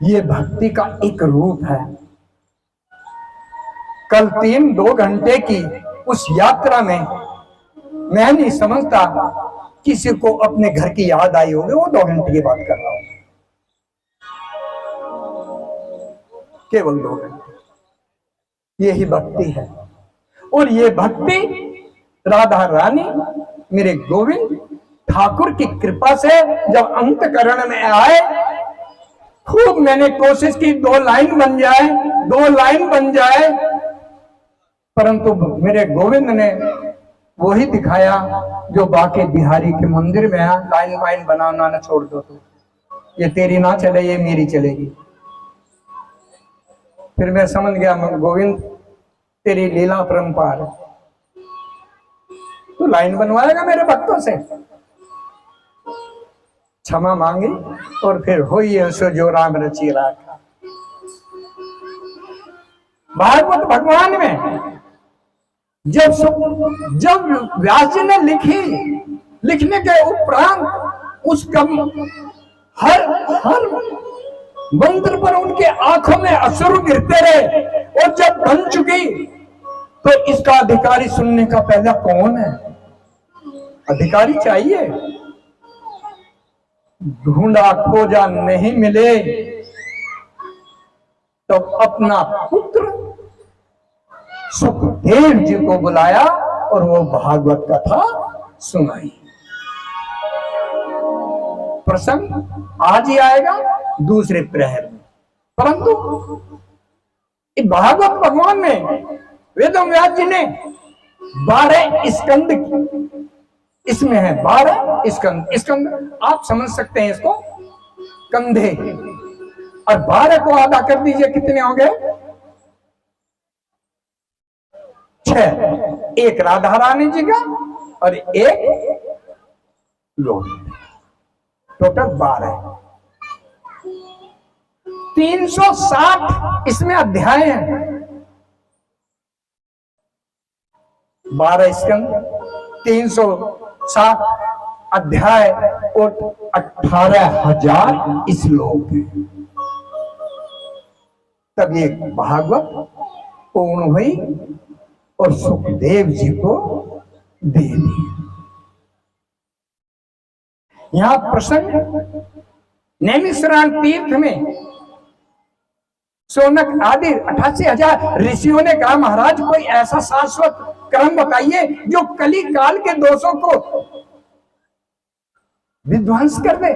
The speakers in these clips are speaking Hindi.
ये भक्ति का एक रूप है। कल 3-2 घंटे की उस यात्रा में मैं नहीं समझता किसी को अपने घर की याद आई होगी। वो 2 घंटे की बात कर रहा हूं, केवल 2 घंटे। यही भक्ति है। और ये भक्ति राधा रानी मेरे गोविंद ठाकुर की कृपा से जब अंतकरण में आए, खूब मैंने कोशिश की 2 लाइन बन जाए, 2 लाइन बन जाए, परंतु मेरे गोविंद ने वही दिखाया जो बाकी बिहारी के मंदिर में है। लाइन वाइन बनाना ना छोड़ दो, तो ये तेरी ना चले, ये मेरी चलेगी। फिर मैं समझ गया गोविंद तेरी लीला परंपार है, तो लाइन बनवाएगा मेरे भक्तों से। क्षमा मांगी और फिर होइए सो जो राम रची राखा। भागवत भगवान में जब व्यास जी ने लिखने के उपरांत उसका हर मंत्र पर उनके आंखों में अश्रु गिरते रहे, और जब बन चुकी तो इसका अधिकारी सुनने का पहला कौन है? अधिकारी चाहिए। ढूंढा खोजा नहीं मिले तो अपना पुत्र सुखदेव जी को बुलाया और वो भागवत कथा सुनाई। प्रसंग आज ही आएगा दूसरे प्रहर में, परंतु भागवत भगवान में वेद व्यास जी ने 12 स्कंद इसमें है। 12 स्कंद आप समझ सकते हैं इसको, कंधे, और 12 को आधा कर दीजिए, कितने हो गए? 6। एक राधा रानी जी का और एक लोग, टोटल 12। 360 इसमें अध्याय हैं। 12 स्कंद, 360 अध्याय और 18,000 श्लोक हैं। तब ये भागवत पूर्ण हुई और सुखदेव जी को दे दी। यहां प्रसंग नैमिषारण्य तीर्थ में शौनक आदि 88,000 ऋषियों ने कहा, महाराज कोई ऐसा शाश्वत क्रम बताइए जो कली काल के दोषों को विध्वंस कर दे।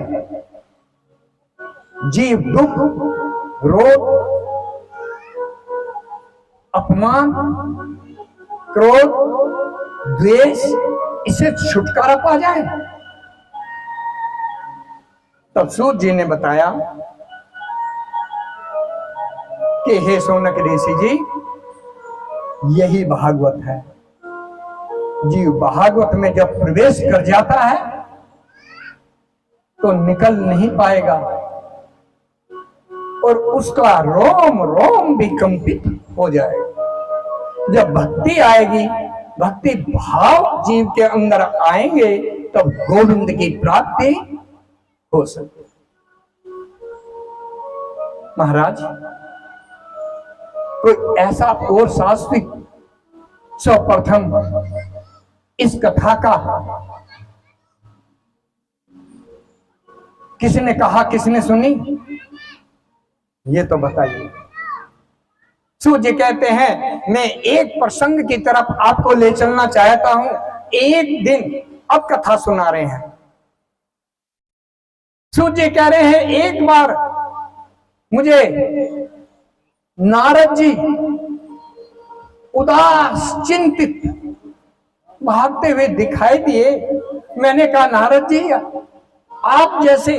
जीव दुख, रोग, अपमान, क्रोध, द्वेष, इसे छुटकारा पा जाए। तब सूत जी ने बताया कि हे शौनक ऋषि जी, यही भागवत है। जीव भागवत में जब प्रवेश कर जाता है तो निकल नहीं पाएगा, और उसका रोम रोम भी कंपित हो जाएगा। जब भक्ति आएगी, भक्ति भाव जीव के अंदर आएंगे, तब गोविंद की प्राप्ति हो सकती। महाराज कोई ऐसा और शास्त्रिक सर्वप्रथम इस कथा का किसने कहा, किसने सुनी, ये तो बताइए। सूर्य कहते हैं मैं एक प्रसंग की तरफ आपको ले चलना चाहता हूं। एक दिन अब कथा सुना रहे हैं। सूर्य कह रहे हैं एक बार मुझे नारद जी उदास चिंतित भागते हुए दिखाई दिए। मैंने कहा नारद जी, आप जैसे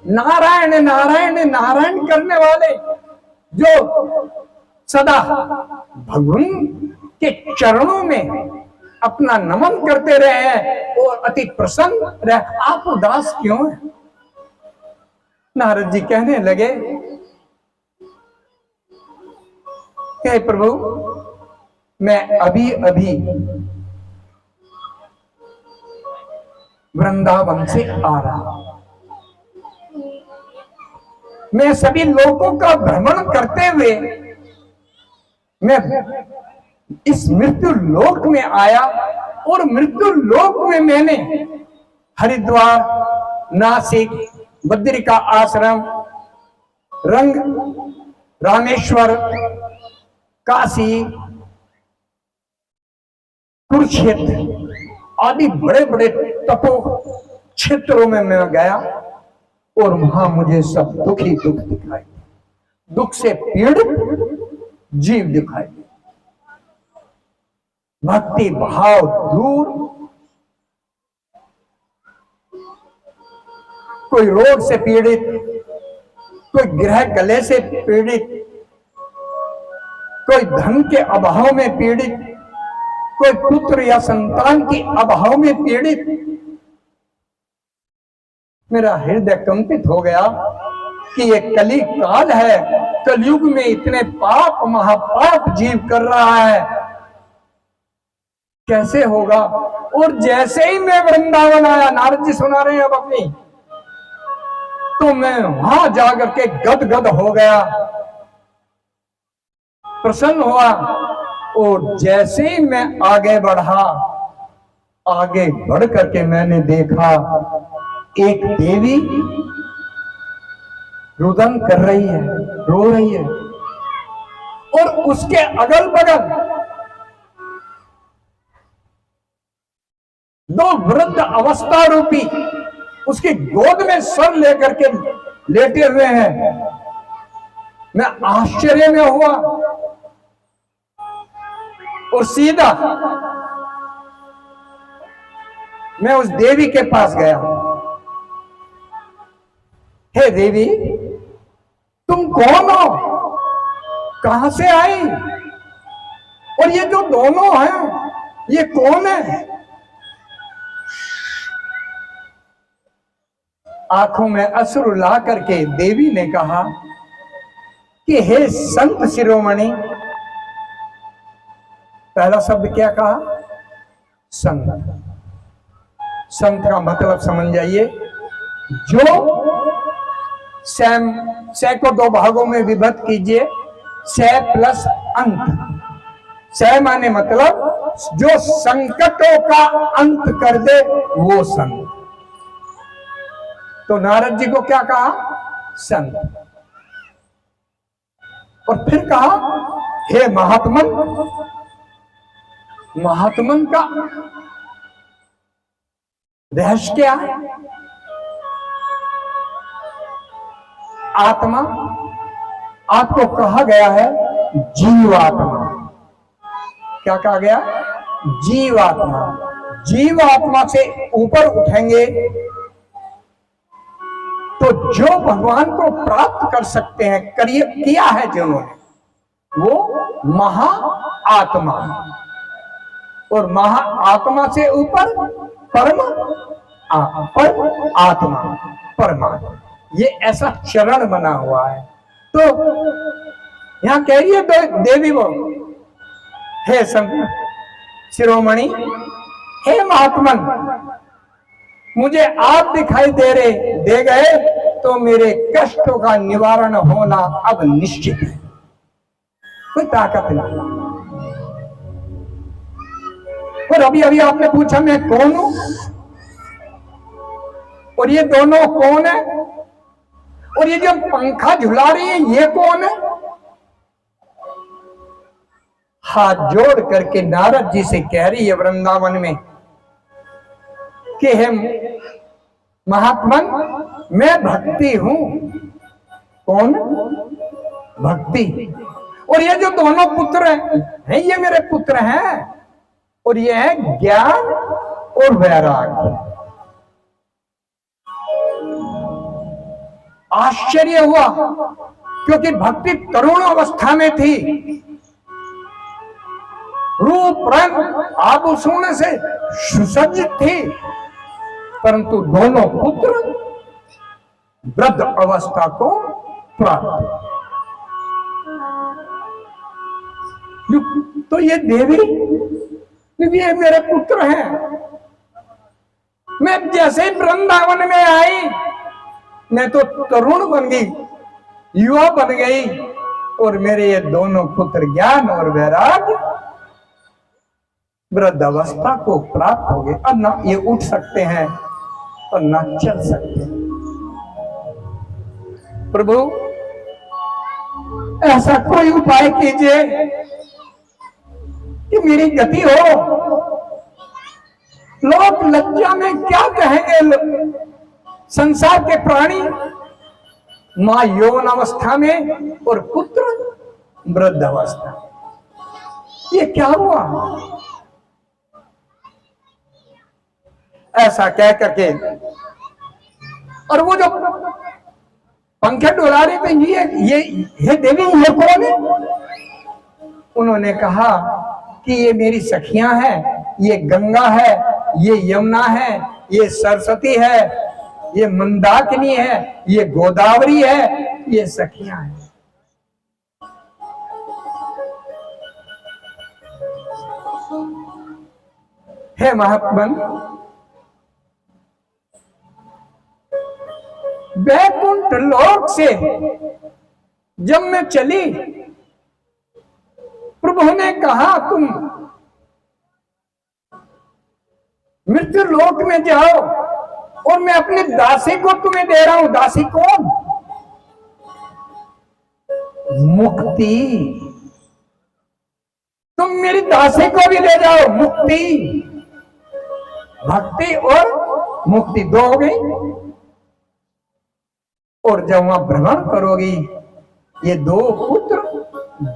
नारायण नारायण नारायण करने वाले जो सदा भगवान के चरणों में अपना नमन करते रहे हैं और अति प्रसन्न रहे, आप उदास क्यों हैं? नारद जी कहने लगे, हे प्रभु, मैं अभी अभी वृंदावन से आ रहा, मैं सभी लोगों का भ्रमण करते हुए मैं इस मृत्यु लोक में आया और मृत्यु लोक में मैंने हरिद्वार, नासिक, बद्रिका आश्रम, रंग, रामेश्वर, काशी, कुरुक्षेत्र आदि बड़े बड़े तपो क्षेत्रों में मैं गया और वहां मुझे सब दुख ही दुख दिखाई, दुख से पीड़ित जीव दिखाई, भक्ति भाव दूर, कोई रोग से पीड़ित, कोई गृह कलह से पीड़ित, कोई धन के अभाव में पीड़ित, कोई पुत्र या संतान के अभाव में पीड़ित। मेरा हृदय कंपित हो गया कि ये कली काल है, कलयुग में इतने पाप महापाप जीव कर रहा है, कैसे होगा। और जैसे ही मैं वृंदावन आया, नारद जी सुना रहे हैं अब अपनी, तो मैं वहां जाकर के गदगद हो गया, प्रसन्न हुआ। और जैसे ही मैं आगे बढ़ा, आगे बढ़ करके मैंने देखा एक देवी रुदन कर रही है, रो रही है, और उसके अगल बगल दो वृद्ध अवस्था रूपी उसकी गोद में सर लेकर के लेटे हुए हैं। मैं आश्चर्य में हुआ और सीधा मैं उस देवी के पास गया। हे देवी, तुम कौन हो, कहां से आई, और ये जो दोनों हैं ये कौन है। आंखों में अश्रु ला करके देवी ने कहा कि हे संत शिरोमणि, पहला शब्द क्या कहा, संत। संत का मतलब समझ जाइए, जो सै को दो भागों में विभक्त कीजिए, सै प्लस अंत। सै माने मतलब जो संकटों का अंत कर दे वो संत। तो नारद जी को क्या कहा, संत। और फिर कहा हे महात्मन। महात्मन का रहस्य क्या है। आत्मा, आपको कहा गया है जीवात्मा। क्या कहा गया, जीवात्मा। जीवात्मा से ऊपर उठेंगे तो जो भगवान को प्राप्त कर सकते हैं, किया है जिन्होंने, वो महाआत्मा। और महाआत्मा से ऊपर परम आत्मा, परमात्मा। ये ऐसा चरण बना हुआ है। तो यहां कह रही है देवी वो, हे संत शिरोमणि, हे महात्मन, मुझे आप दिखाई दे गए तो मेरे कष्टों का निवारण होना अब निश्चित है, कोई ताकत नहीं। और अभी अभी आपने पूछा मैं कौन हूं, और ये दोनों कौन है, और ये जो पंखा झुला रही है ये कौन है। हाथ जोड़ करके नारद जी से कह रही है वृंदावन में कि हे महात्मन, मैं भक्ति हूं। कौन, भक्ति। और ये जो दोनों पुत्र हैं ये मेरे पुत्र हैं, और ये है ज्ञान और वैराग्य। आश्चर्य हुआ क्योंकि भक्ति तरुण अवस्था में थी, रूप रंग आभूषण से सुसज्जित थी, परंतु दोनों पुत्र वृद्ध अवस्था को प्राप्त। तो ये देवी, ये मेरे पुत्र हैं। मैं जैसे वृंदावन में आई, मैं तो तरुण बन गई, युवा बन गई और मेरे ये दोनों पुत्र ज्ञान और वैराग्य वृद्धावस्था को प्राप्त हो गए। अब ना ये उठ सकते हैं और ना चल सकते हैं। प्रभु ऐसा कोई उपाय कीजिए कि मेरी गति हो। लोग लज्जा में क्या कहेंगे, संसार के प्राणी, मां यौवन अवस्था में और पुत्र वृद्ध अवस्था। ये क्या हुआ? ऐसा कह करके और वो जो पंखे डुला रहे थे, ये देवी ये कौन है? उन्होंने कहा कि ये मेरी सखियां हैं, ये गंगा है, ये यमुना है, ये सरस्वती है, ये मंदाकिनी है, ये गोदावरी है, ये सखियां हैं। हे महात्मन, वैकुंठ लोक से जब मैं चली, प्रभु ने कहा तुम मृत्यु लोक में जाओ और मैं अपने दासी को तुम्हें दे रहा हूं। दासी कौन? मुक्ति। तुम मेरी दासी को भी ले जाओ। मुक्ति, भक्ति और मुक्ति दो हो गई। और जब वहां भ्रमण करोगी, ये दो पुत्र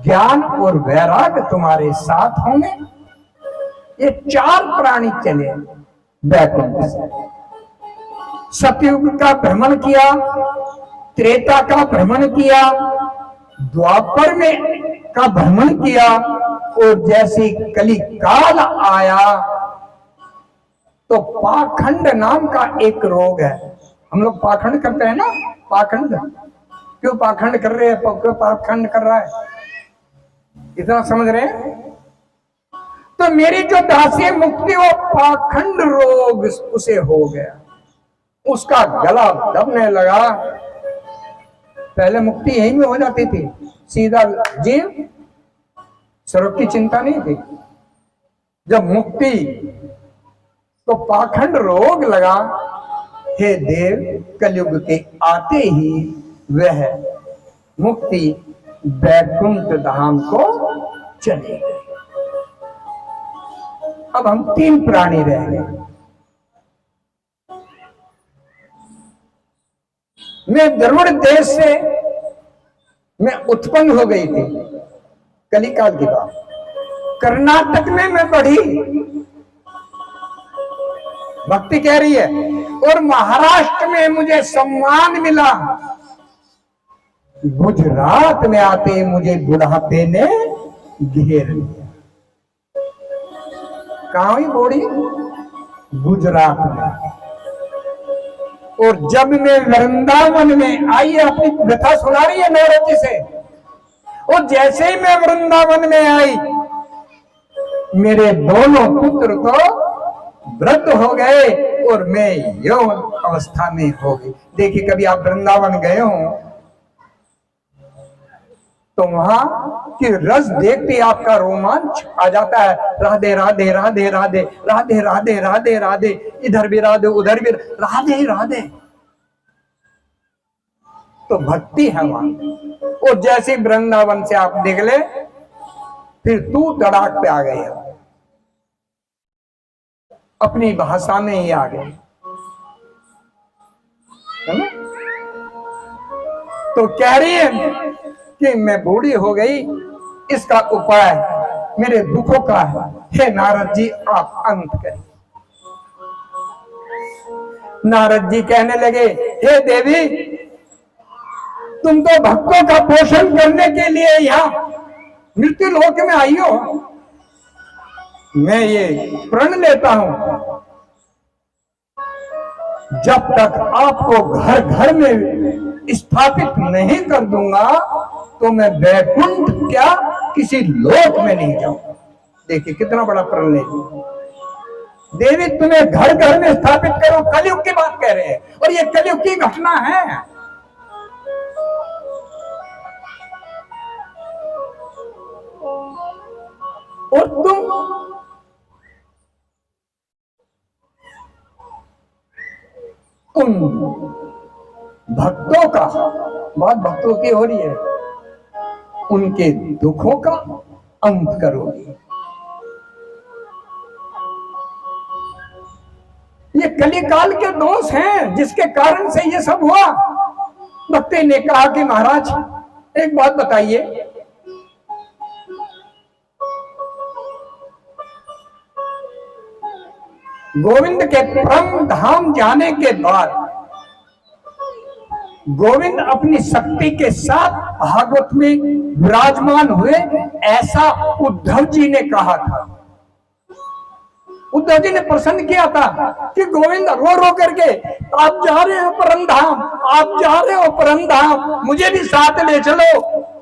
ज्ञान और वैराग्य तुम्हारे साथ होंगे। ये चार प्राणी चले वैकुंठ से। सतयुग का भ्रमण किया, त्रेता का भ्रमण किया, द्वापर में का भ्रमण किया, और जैसे कली काल आया तो पाखंड नाम का एक रोग है। हम लोग पाखंड करते हैं ना, पाखंड। क्यों पाखंड कर रहे हैं? क्यों पाखंड कर रहा है? इतना समझ रहे हैं? तो मेरी जो दासी मुक्ति, वो पाखंड रोग उसे हो गया, उसका गला दबने लगा। पहले मुक्ति यही में हो जाती थी, सीधा जीव, स्वर्ग की चिंता नहीं थी। जब मुक्ति तो पाखंड रोग लगा। हे देव, कलयुग के आते ही वह मुक्ति वैकुंठ धाम को चले गए। अब हम तीन प्राणी रह गए। मैं द्रविड़ देश से मैं उत्पन्न हो गई थी, कलिकाल की बात। कर्नाटक में मैं बढ़ी, भक्ति कह रही है, और महाराष्ट्र में मुझे सम्मान मिला। गुजरात में आते मुझे बुढ़ापे ने घेर लिया। कहां हुई बोड़ी? गुजरात में। और जब मैं वृंदावन में आई, अपनी व्यथा सुना रही है नारद जी से, और जैसे ही मैं वृंदावन में आई, मेरे दोनों पुत्र तो वृद्ध हो गए और मैं यौवन अवस्था में हो गई। देखिए, कभी आप वृंदावन गए हो तो वहां की रस देखते आपका रोमांच आ जाता है। राधे राधे राधे राधे राधे राधे राधे राधे, इधर भी राधे उधर भी राधे राधे। तो भक्ति है वहां। और जैसे वृंदावन से आप निकले, फिर तू तड़ाक पे आ गए, अपनी भाषा में ही आ गए, है ना? तो कह रही है कि मैं बूढ़ी हो गई, इसका उपाय मेरे दुखों का है। हे नारद जी, आप अंत करिए। नारद जी कहने लगे, हे देवी, तुम तो भक्तों का पोषण करने के लिए यहाँ मृत्यु लोक में आई हो। मैं ये प्रण लेता हूं, जब तक आपको घर घर में स्थापित नहीं कर दूंगा तो मैं वैकुंठ क्या किसी लोक में नहीं जाऊंगा। देखिए कितना बड़ा प्रण ले। देवी, तुम्हें घर घर में स्थापित करो, कलयुग की बात कह रहे हैं, और ये कलयुग की घटना है। और तुम उन भक्तों का, बात भक्तों की हो रही है, उनके दुखों का अंत करोगे। ये कलिकाल के दोष हैं जिसके कारण से ये सब हुआ। भक्ति ने कहा कि महाराज एक बात बताइए, गोविंद के परम धाम जाने के बाद गोविंद अपनी शक्ति के साथ भागवत में विराजमान हुए, ऐसा उद्धव जी ने कहा था। उद्धव जी ने प्रश्न किया था कि गोविंद रो रो करके, आप जा रहे हो परम धाम, आप जा रहे हो परम धाम, मुझे भी साथ ले चलो।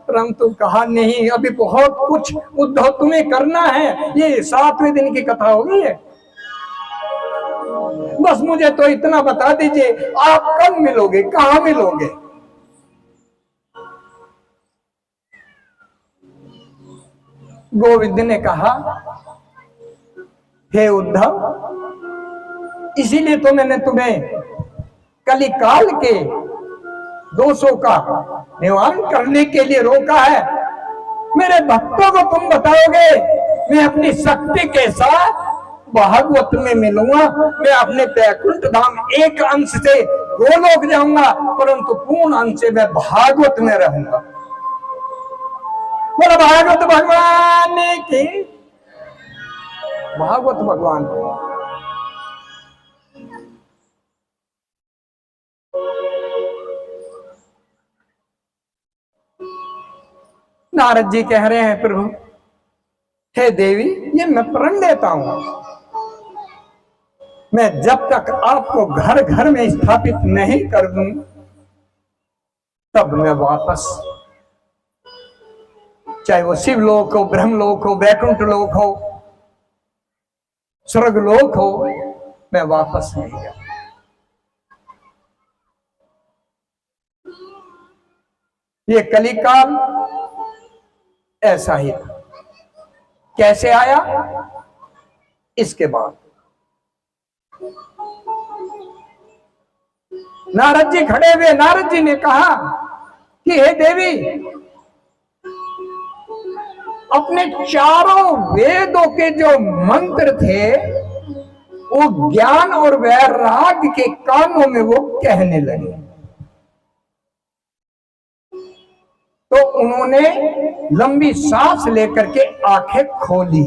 परंतु कहा नहीं, अभी बहुत कुछ उद्धव तुम्हें करना है, ये 7वें दिन की कथा होगी है, बस मुझे तो इतना बता दीजिए, आप कब मिलोगे, कहां मिलोगे। गोविंद ने कहा, हे उद्धव, इसीलिए तो मैंने तुम्हें कलिकाल के दोषों का निवारण करने के लिए रोका है। मेरे भक्तों को तुम बताओगे, मैं अपनी शक्ति के साथ भागवत में मिलूंगा, मैं अपने बैकुंठ धाम एक अंश से गोलोक जाऊंगा, परंतु पूर्ण अंश से मैं भागवत में रहूंगा। बोला भागवत भगवान की, भागवत भगवान को। नारद जी कह रहे हैं, प्रभु हे देवी, ये मैं प्रण देता हूं, मैं जब तक आपको घर घर में स्थापित नहीं कर दूं तब मैं वापस, चाहे वो शिवलोक हो, ब्रह्मलोक हो, वैकुंठ लोक हो, स्वर्गलोक हो, मैं वापस नहीं गया। ये कलिकाल ऐसा ही था। कैसे आया, इसके बाद नारद जी खड़े हुए, नारद जी ने कहा कि हे देवी, अपने चारों वेदों के जो मंत्र थे वो ज्ञान और वैराग्य के कानों में वो कहने लगे। तो उन्होंने लंबी सांस लेकर के आंखें खोली।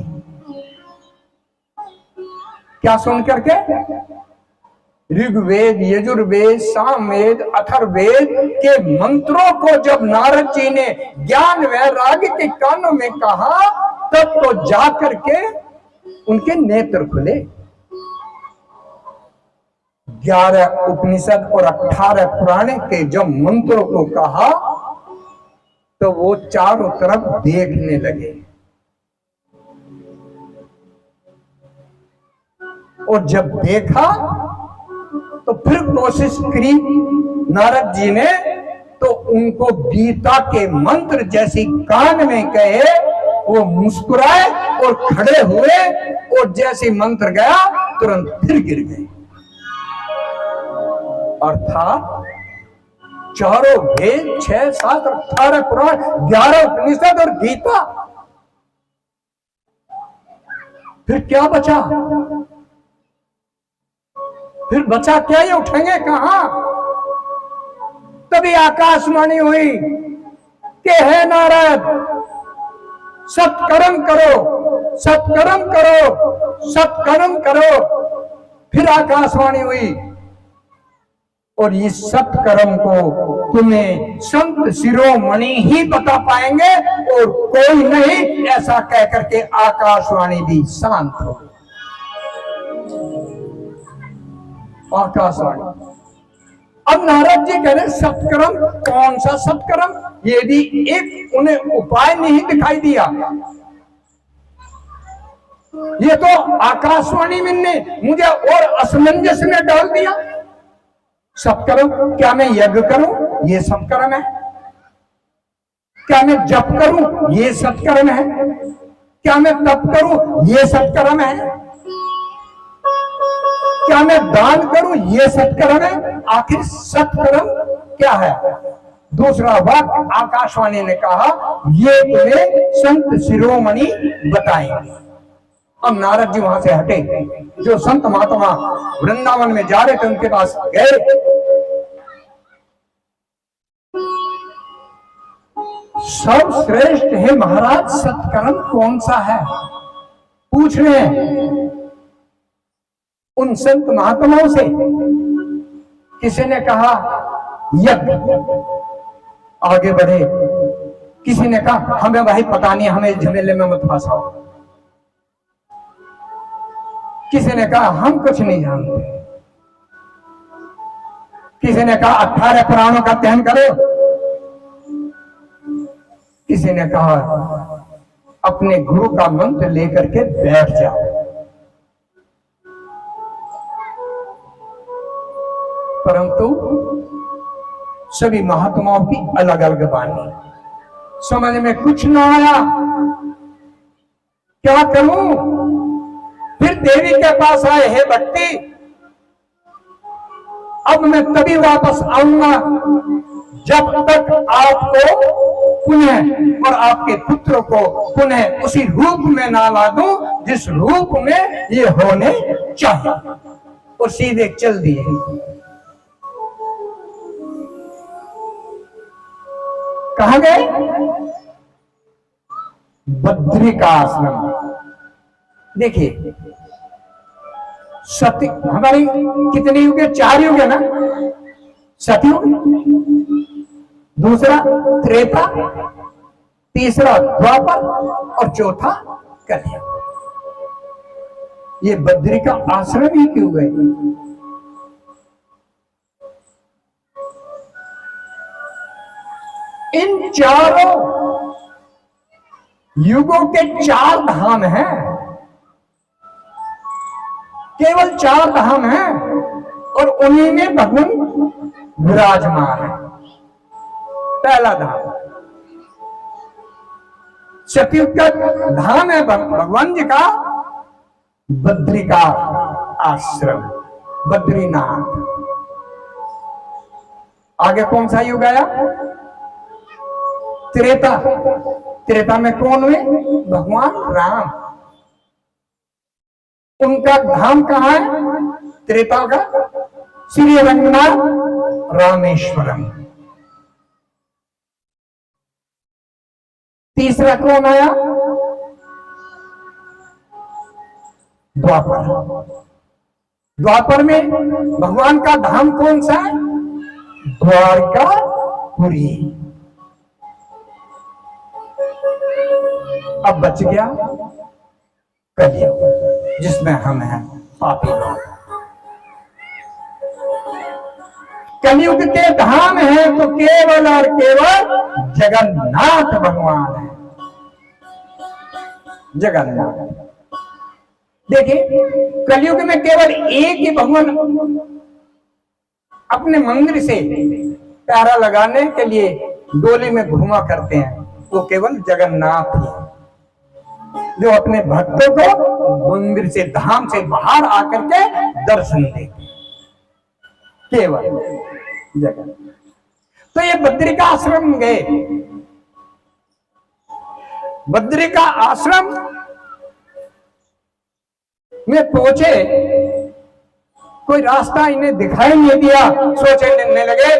क्या सुन करके? ऋग्वेद, यजुर्वेद, सामवेद, अथर्ववेद के मंत्रों को जब नारद जी ने ज्ञान वैराग्य के कानों में कहा, तब तो जाकर के उनके नेत्र खुले। 11 उपनिषद और 18 पुराण के जब मंत्रों को कहा तो वो चारों तरफ देखने लगे, और जब देखा तो फिर कोशिश करी नारद जी ने, तो उनको गीता के मंत्र जैसी कान में कहे, वो मुस्कुराए और खड़े हुए, और जैसे मंत्र गया तुरंत फिर गिर गए। अर्थात चारों वेद, 6, 7, 18 पुराण, 11 उपनिषद और गीता, फिर क्या बचा? फिर बचा क्या? ये उठेंगे कहां? तभी आकाशवाणी हुई कि हे नारद, सत्कर्म करो, सत्कर्म करो, सत्कर्म करो। फिर आकाशवाणी हुई, और इस सत्कर्म को तुम्हें संत शिरोमणि ही बता पाएंगे और कोई नहीं, ऐसा कहकर के आकाशवाणी भी शांत हो गई। आकाशवाणी। अब नारद जी कह रहे सत्कर्म, कौन सा सत्कर्म? ये भी एक उन्हें उपाय नहीं दिखाई दिया। ये तो आकाशवाणी में ने मुझे और असमंजस में डाल दिया। सत्कर्म क्या मैं यज्ञ करूं? ये सत्कर्म है। क्या मैं जप करूं? ये सत्कर्म है। क्या मैं तप करूं ये सत्कर्म है? क्या मैं दान करूं ये सत्कर्म है? आखिर सत्कर्म क्या है? दूसरा वाक्य आकाशवाणी ने कहा, ये तुम्हें संत शिरोमणि बताएंगे। अब नारद जी वहां से हटे, जो संत महात्मा वृंदावन में जा रहे थे उनके पास गए। सर्वश्रेष्ठ है महाराज, सत्कर्म कौन सा है? पूछ रहे हैं उन संत महात्माओं से। किसी ने कहा यज्ञ, आगे बढ़े। किसी ने कहा हमें भाई पता नहीं, हमें झमेले में मत फंसाओ। किसी ने कहा हम कुछ नहीं जानते। किसी ने कहा 18 पुराणों का अध्ययन करो। किसी ने कहा अपने गुरु का मंत्र लेकर के बैठ जाओ। परंतु सभी महात्माओं की अलग अलग वाणी, समझ में कुछ ना आया। क्या करूं? फिर देवी के पास आए, हे भक्ति, अब मैं तभी वापस आऊंगा जब तक आपको पुनः और आपके पुत्र को पुनः उसी रूप में ना ला दूं जिस रूप में ये होने चाहिए। और सीधे चल दिए। कहां गए? बद्रिका आश्रम। देखिए सत्य हमारी कितने युग है? 4 युग है ना। सतयुग, दूसरा त्रेता, तीसरा द्वापर और चौथा कलयुग। ये बद्रिका आश्रम ही क्यों गए? इन चारों युगों के 4 धाम हैं, केवल 4 धाम हैं, और उन्हीं में भगवान विराजमान है। पहला धाम सतयुग का धाम है भगवान जी का बद्रिका आश्रम, बद्रीनाथ। आगे कौन सा युग आया? त्रेता। त्रेता में कौन हुए? भगवान राम। उनका धाम कहां है? त्रेता का श्री रंगनाथ रामेश्वरम। तीसरा कौन आया? द्वापर। द्वापर में भगवान का धाम कौन सा है? द्वारकापुरी। अब बच गया कलयुग, जिसमें हम हैं पापी लोग। कलयुग के धाम है तो केवल और केवल जगन्नाथ भगवान है। जगन्नाथ। देखिए कलयुग में केवल एक ही भगवान अपने मंदिर से प्यारा लगाने के लिए डोली में घुमा करते हैं, वो केवल जगन्नाथ ही, जो अपने भक्तों को मंदिर से धाम से बाहर आकर के दर्शन देते, केवल जगन्नाथ। तो ये बद्रिका आश्रम गए। बद्रिका आश्रम में पहुंचे, कोई रास्ता इन्हें दिखाई नहीं दिया। सोचने लगे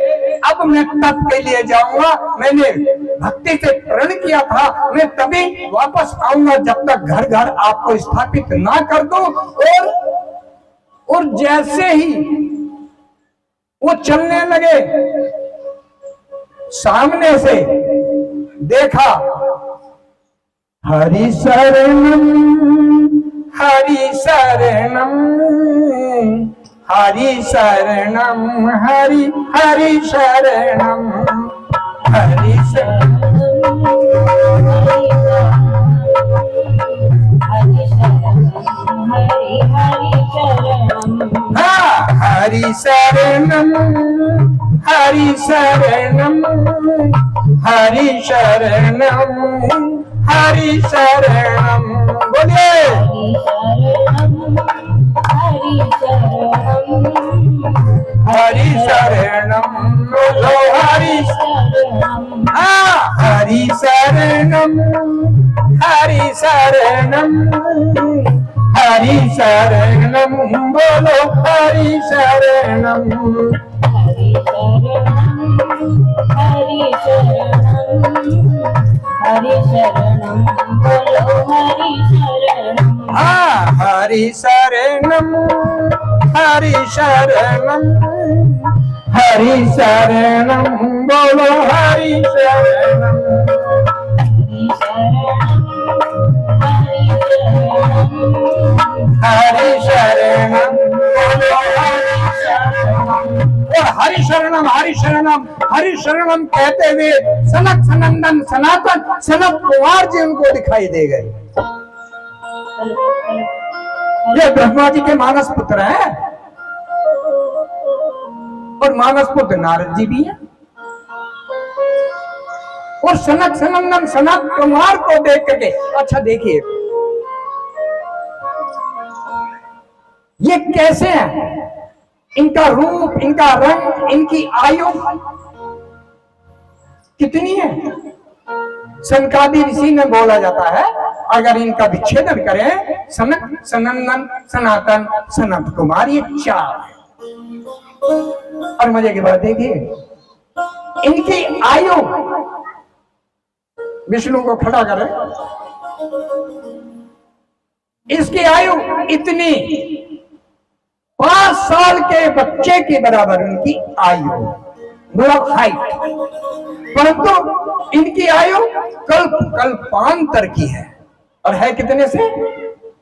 अब मैं तप के लिए जाऊंगा, मैंने भक्ति से प्रण किया था, मैं तभी वापस आऊंगा जब तक घर घर आपको स्थापित ना कर दूं। और जैसे ही वो चलने लगे, सामने से देखा हरि शरणम हरि शरणम हरि शरणम हरि हरि शरणम हरि शरणम हरि शरणम हरि शरणम हरि शरणम हरि शरणम। बोलिए हरि शरणम, बोलो हरि शरणम। हाँ, हरि शरणम, हरि शरणम, हरि शरणम, बोलो हरि शरणम। हरि शरणम, बोलो हरि शरणम। हाँ, हरि शरणम, हरि शरणम, हरि शरणम, बोलो हरि शरणम। हरि शरणम, बोलो हरि शरणम। और हरि शरणम, हरि शरणम, हरि शरणम कहते हुए सनक सनंदन सनातन सनत कुमार जी उनको दिखाई दे गए। ये ब्रह्मा जी के मानस पुत्र हैं और मानस पुत्र नारद जी भी हैं। और सनक सनंदन सनत कुमार को देख करके, अच्छा देखिए ये कैसे हैं, इनका रूप, इनका रंग, इनकी आयु कितनी है। सनकादि ऋषि ने बोला जाता है अगर इनका विच्छेदन करें सनक सनंदन सनातन सनत कुमार, ये चार। और मजे की बात देखिए इनकी आयु, विष्णु को खड़ा करें, इसकी आयु इतनी 5 साल के बच्चे के बराबर उनकी आयु, मतलब हाइट। परंतु इनकी आयु कल्पांतर की है और है कितने से,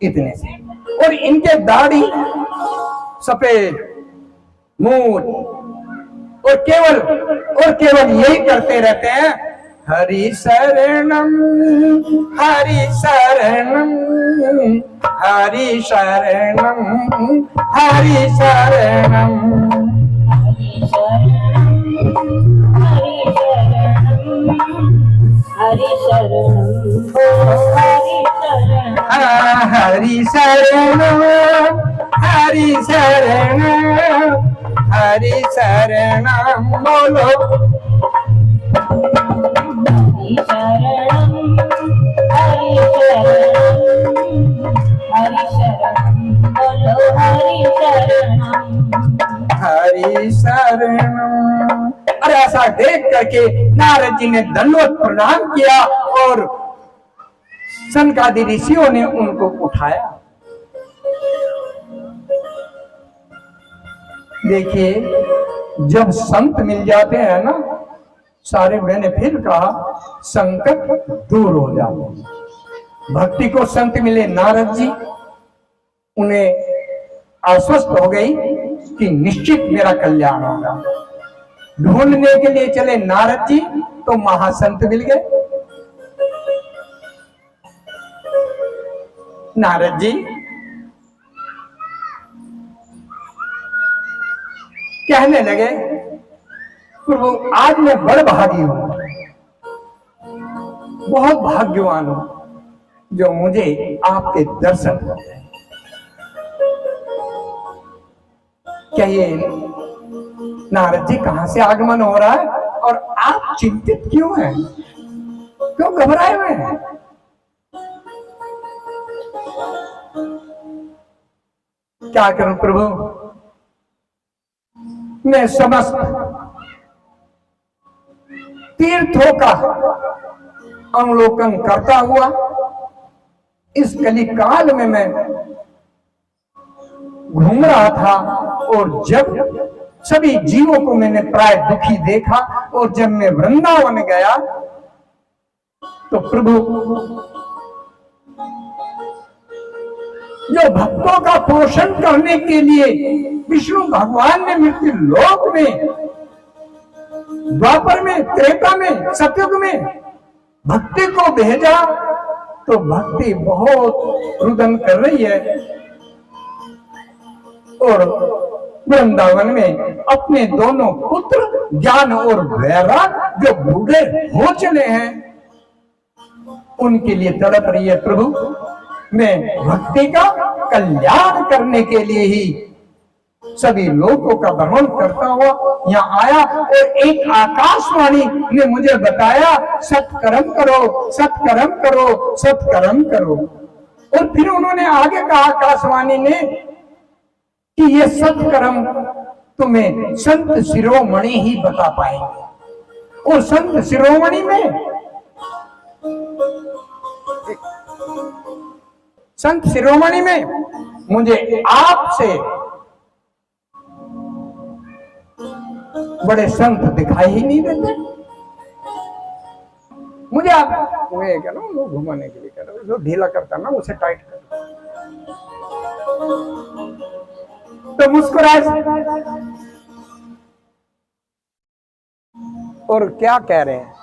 इतने से। और इनके दाढ़ी सफेद, मूंछ, और केवल यही करते रहते हैं हरि शरणम, हरि शरणम, हरि शरणम, हरि शरणम। हरि शरणम, हरि शरणम, हरि शरणम, हरि शरणम, हरि शरणम, बोलो हरि शरणम, हरि शरणम, बोलो हरि शरणम। हरि शरणम। और ऐसा देख करके नारद जी ने दंडवत प्रणाम किया और सनकादि ऋषियों ने उनको उठाया। देखिए जब संत मिल जाते हैं ना सारे, मैंने फिर कहा संकट दूर हो जाते हैं। भक्ति को संत मिले नारद जी, उन्हें आश्वस्त हो गई कि निश्चित मेरा कल्याण होगा। ढूंढने के लिए चले नारद जी तो महासंत मिल गए। नारद जी कहने लगे प्रभु आज मैं बड़ भागी हूं, बहुत भाग्यवान हूं जो मुझे आपके दर्शन हो गए। क्या ये नारद जी कहां से आगमन हो रहा है और आप चिंतित क्यों हैं, क्यों घबराए हुए हैं? क्या करूं प्रभु, मैं समस्त तीर्थों का अवलोकन करता हुआ इस कलिकाल में मैं घूम रहा था और जब सभी जीवों को मैंने प्राय दुखी देखा और जब मैं वृंदावन गया तो प्रभु जो भक्तों का पोषण करने के लिए विष्णु भगवान ने मृत्यु लोक में, द्वापर में, त्रेता में, सतयुग में भक्ति को भेजा तो भक्ति बहुत रुदन कर रही है और वृंदावन में अपने दोनों पुत्र ज्ञान और वैराग जो बूढ़े हो चले हैं उनके लिए तड़प रही है। प्रभु मैं भक्ति का कल्याण करने के लिए ही सभी लोगों का भ्रमण करता हुआ यहाँ आया और एक आकाशवाणी ने मुझे बताया सत्कर्म करो, सत्कर्म करो, सत्कर्म करो। और फिर उन्होंने आगे कहा आकाशवाणी ने कि ये सत्कर्म तुम्हें संत शिरोमणि ही बता पाएंगे। और संत शिरोमणि में संत शिरोमणि में मुझे आपसे बड़े संत दिखाई ही नहीं देते। मुझे आप वो क्या ना वो घुमाने के लिए कह रहे हो, जो ढीला करता ना उसे टाइट कर तो मुस्कुराए और क्या कह रहे हैं,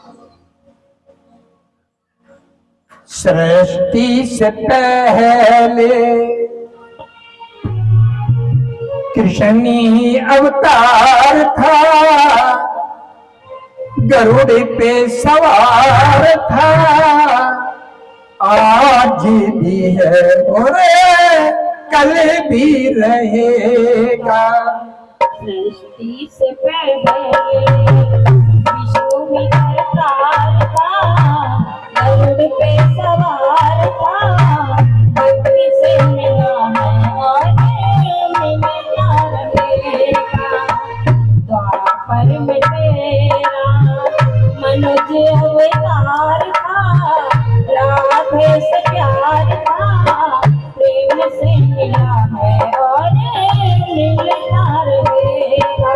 सृष्टि से पहले कृष्ण ही अवतार था, गरुड़ पे सवार था, आज भी है और कल भी रहेगा। सृष्टि से पहले विष्णु ही अवतार था, गरुड़ पे सवार था, भक्ति से मिला है और मिलता रहेगा। द्वापर में तेरा मनुज अवतार था, राधे से प्यार था, प्रेम से मिला है और मिलता रहेगा।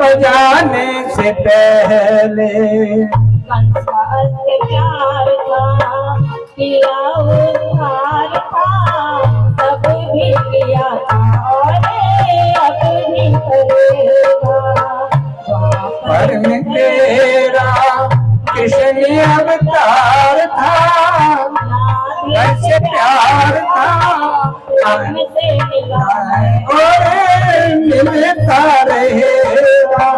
बजाने से पहले कंस का अत्याचार था, किया उद्धार था, तब भी किया था और अब भी करेगा। पर में तेरा कृष्ण अवतार था, कैसे प्यार था प्रेम से मिला है और मिलता रहेगा।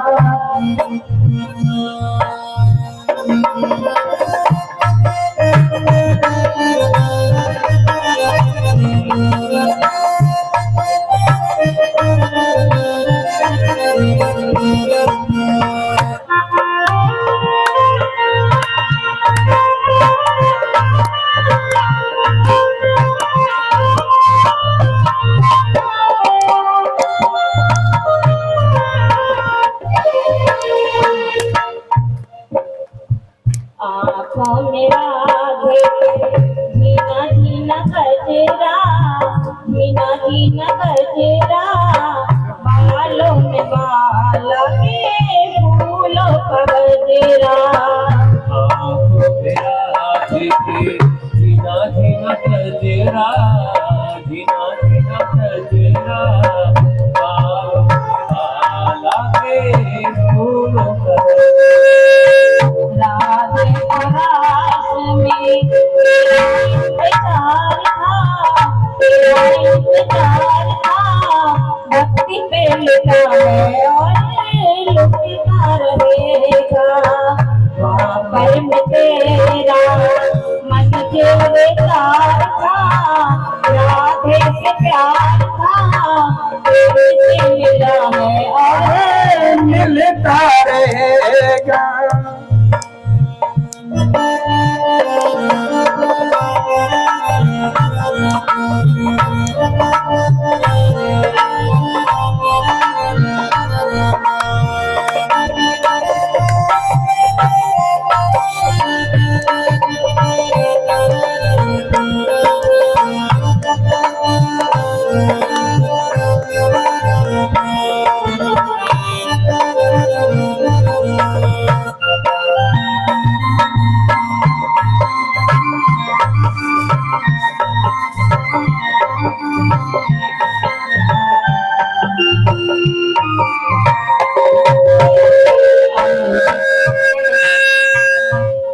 आँखों में राधे झीना झीना गजरा, झीना झीना गजरा, बालों में बाला के फूलों का गजरा। आँखों में राधे झीना झीना गजरा, झीना झीना गजरा, बालों में बाला के फूलों का राधे परास में तेरा इंतजार था, तेरा इंतजार था, भक्ति पे लगा है और लुटता रहेगा। द्वापर में तेरा मन जो बेकार था, राधे से प्यार था,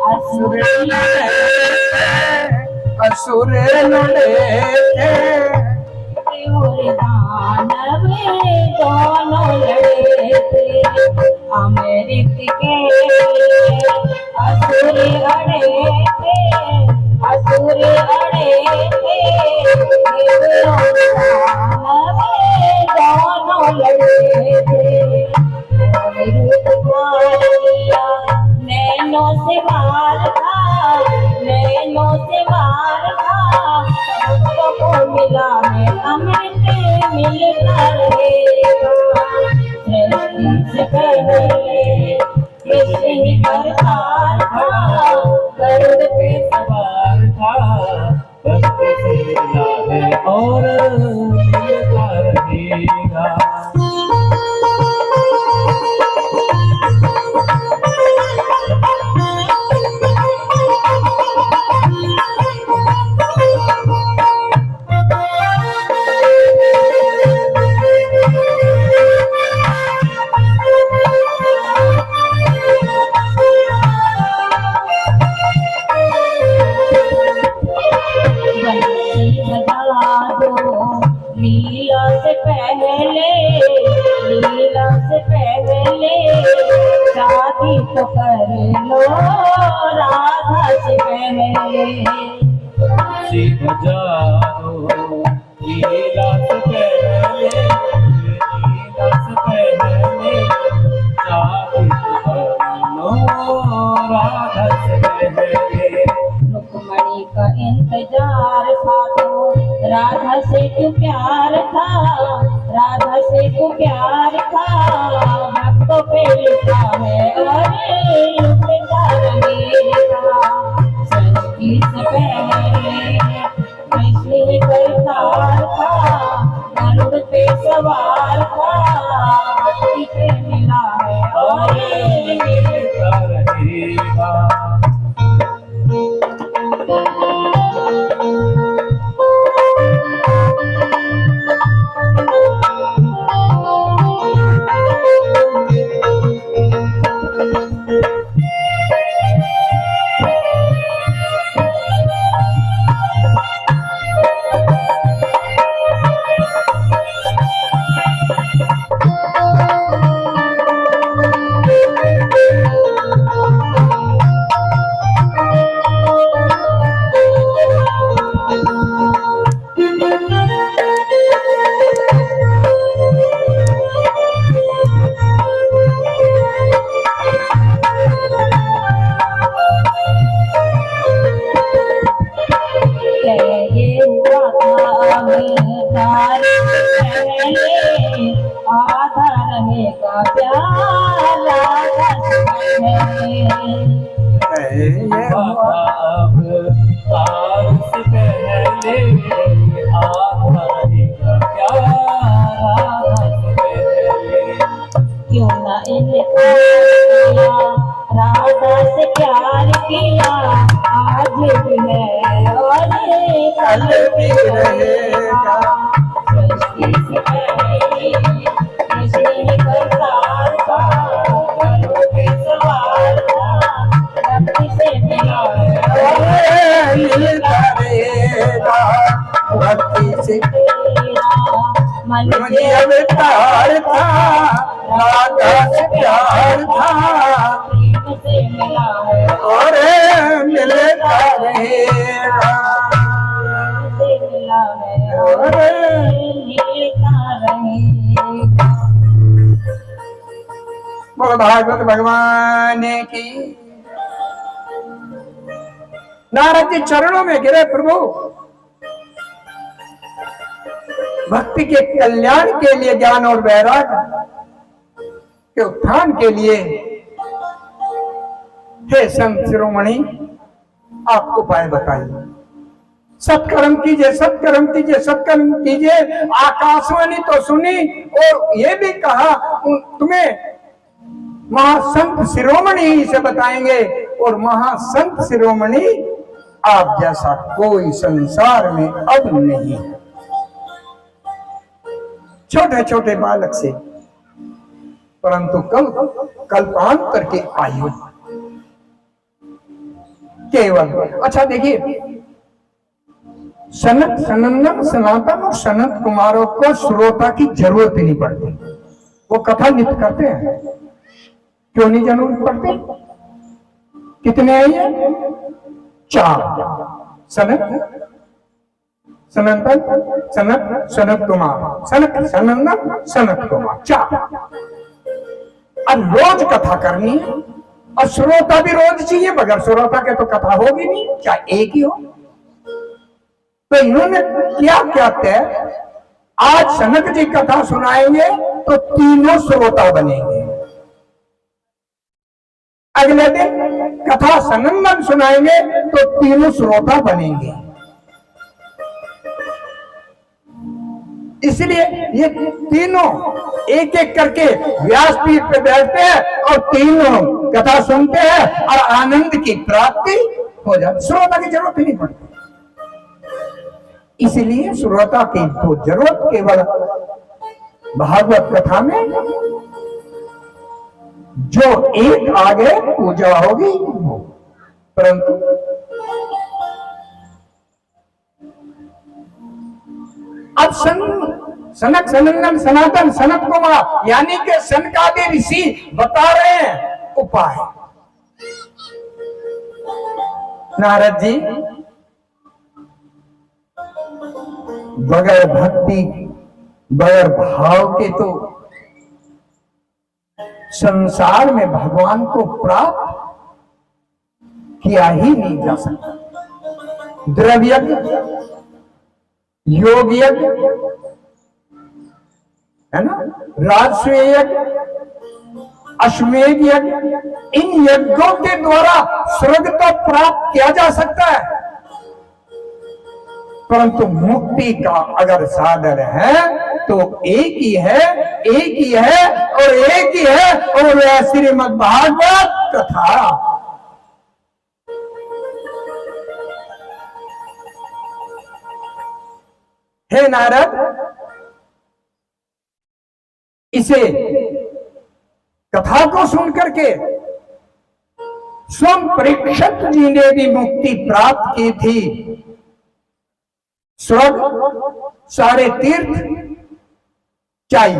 असुर असुर लड़े और दानव दोनों लड़े थे अमृत के असुर अड़े थे असुर अड़े थे देवों दानव दोनों लड़े थे रूप मार लिया नैनों से मार था नैनों से मार था को मिला है अमृत मिलता रहेगा सृष्टि से पहले कृष्ण ही करतार था गरुड़ पे सवार था भक्ति से मिला है और मिलता रहेगा। बंसी बजा दो लीला से पहले लीला से पहले शादी तो कर लो राधा से पहले बंसी बजा दो लीला से पहले लीला से पहले शादी करो राधा से पहले। रुक्मणी का इंतजार था तो राधा से तू प्यार था राधा से तू प्यार था भक्तों पे लिखा है और लुटता रहेगा सृष्टि से पहले कृष्ण ही करतार था गरुड़ पे सवार था भक्ति पे मिला है और मिलता रहेगा। आधा रहेगा प्यार राधा से अब तार से पहले आधा रहेगा प्यार राधा से पहले। क्यों ना इनकार किया राधा से प्यार किया आज भी है और कल भी रहेगा सृष्टि से पहले कृष्ण ही करतार था गरुड़ पे सवार था भक्ति से मिला है मिलता रहेगा भक्ति से मन मुझे अवतार था राधा से प्यार था प्रेम से मिला है और मिलता रहेगा से मिला है और मिलता रहेगा। बोल भागवत भगवान की। नारद जी चरणों में गिरे प्रभु भक्ति के कल्याण के लिए, ज्ञान और वैराग्य के उत्थान के लिए, हे संत शिरोमणि, आप उपाय बताइए। सत्कर्म कीजिए, सत्कर्म कीजिए, सत्कर्म कीजिए। आकाशवाणी तो सुनी और ये भी कहा तुम्हें महासंत शिरोमणि ही से बताएंगे, और महासंत शिरोमणि आप जैसा कोई संसार में अब नहीं है। छोटे छोटे बालक से, परंतु कल्पांतर के आयु केवल। अच्छा देखिए, सनत सनंदन सनातन और सनत कुमारों को श्रोता की जरूरत ही नहीं पड़ती, वो कथा नित्य करते हैं। क्यों नहीं जरूरत पड़ती? कितने हैं ये? 4, सनत सनातन सनत सनत कुमार, सनत सनंदन सनत कुमार, 4। अब रोज कथा करनी है और श्रोता भी रोज चाहिए, बगैर श्रोता के तो कथा होगी नहीं, चाहे एक ही हो। तो इन्होंने क्या क्या तय, आज सनक जी कथा सुनाएंगे तो तीनों श्रोता बनेंगे, अगले दिन कथा सनंदन सुनाएंगे तो तीनों श्रोता बनेंगे। इसलिए ये तीनों एक एक करके व्यासपीठ पे बैठते हैं और तीनों कथा सुनते हैं और आनंद की प्राप्ति हो जाती, श्रोता की जरूरत ही नहीं पड़ती। इसलिए श्रोता की तो जरूरत केवल भागवत कथा में जो एक आगे पूजा होगी, परंतु अब सनक सनंदन सनातन सनत कुमार यानी कि सनकादि ऋषि बता रहे हैं उपाय। नारद जी बगैर भक्ति बगैर भाव के तो संसार में भगवान को प्राप्त किया ही नहीं जा सकता। द्रव्य योग यज्ञ है ना, राजस्व यज्ञ, अश्वमेध यज्ञ, इन यज्ञों के द्वारा स्वर्ग तो प्राप्त किया जा सकता है, परंतु मुक्ति का अगर साधन है तो एक ही है, एक ही है और एक ही है, और वह श्रीमद् भागवत कथा। हे नारद, इसे कथा को सुन करके स्वयं परीक्षित जी ने भी मुक्ति प्राप्त की थी। स्वर्ग, सारे तीर्थ चाहिए,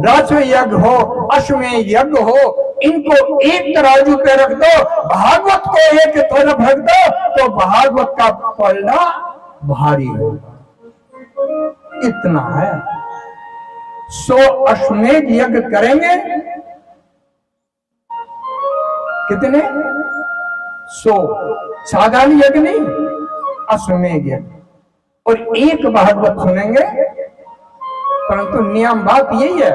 राजस्व यज्ञ हो, अश्वमेध यज्ञ हो, इनको एक तराजू पे रख दो, भागवत को एक तरफ रख दो, तो भागवत का पलड़ा भारी होगा। इतना है। 100 अश्वमेध यज्ञ करेंगे, कितने? 100 साधारण यज्ञ नहीं, अश्वमेध यज्ञ, और एक भागवत सुनेंगे, परंतु नियम बात यही है,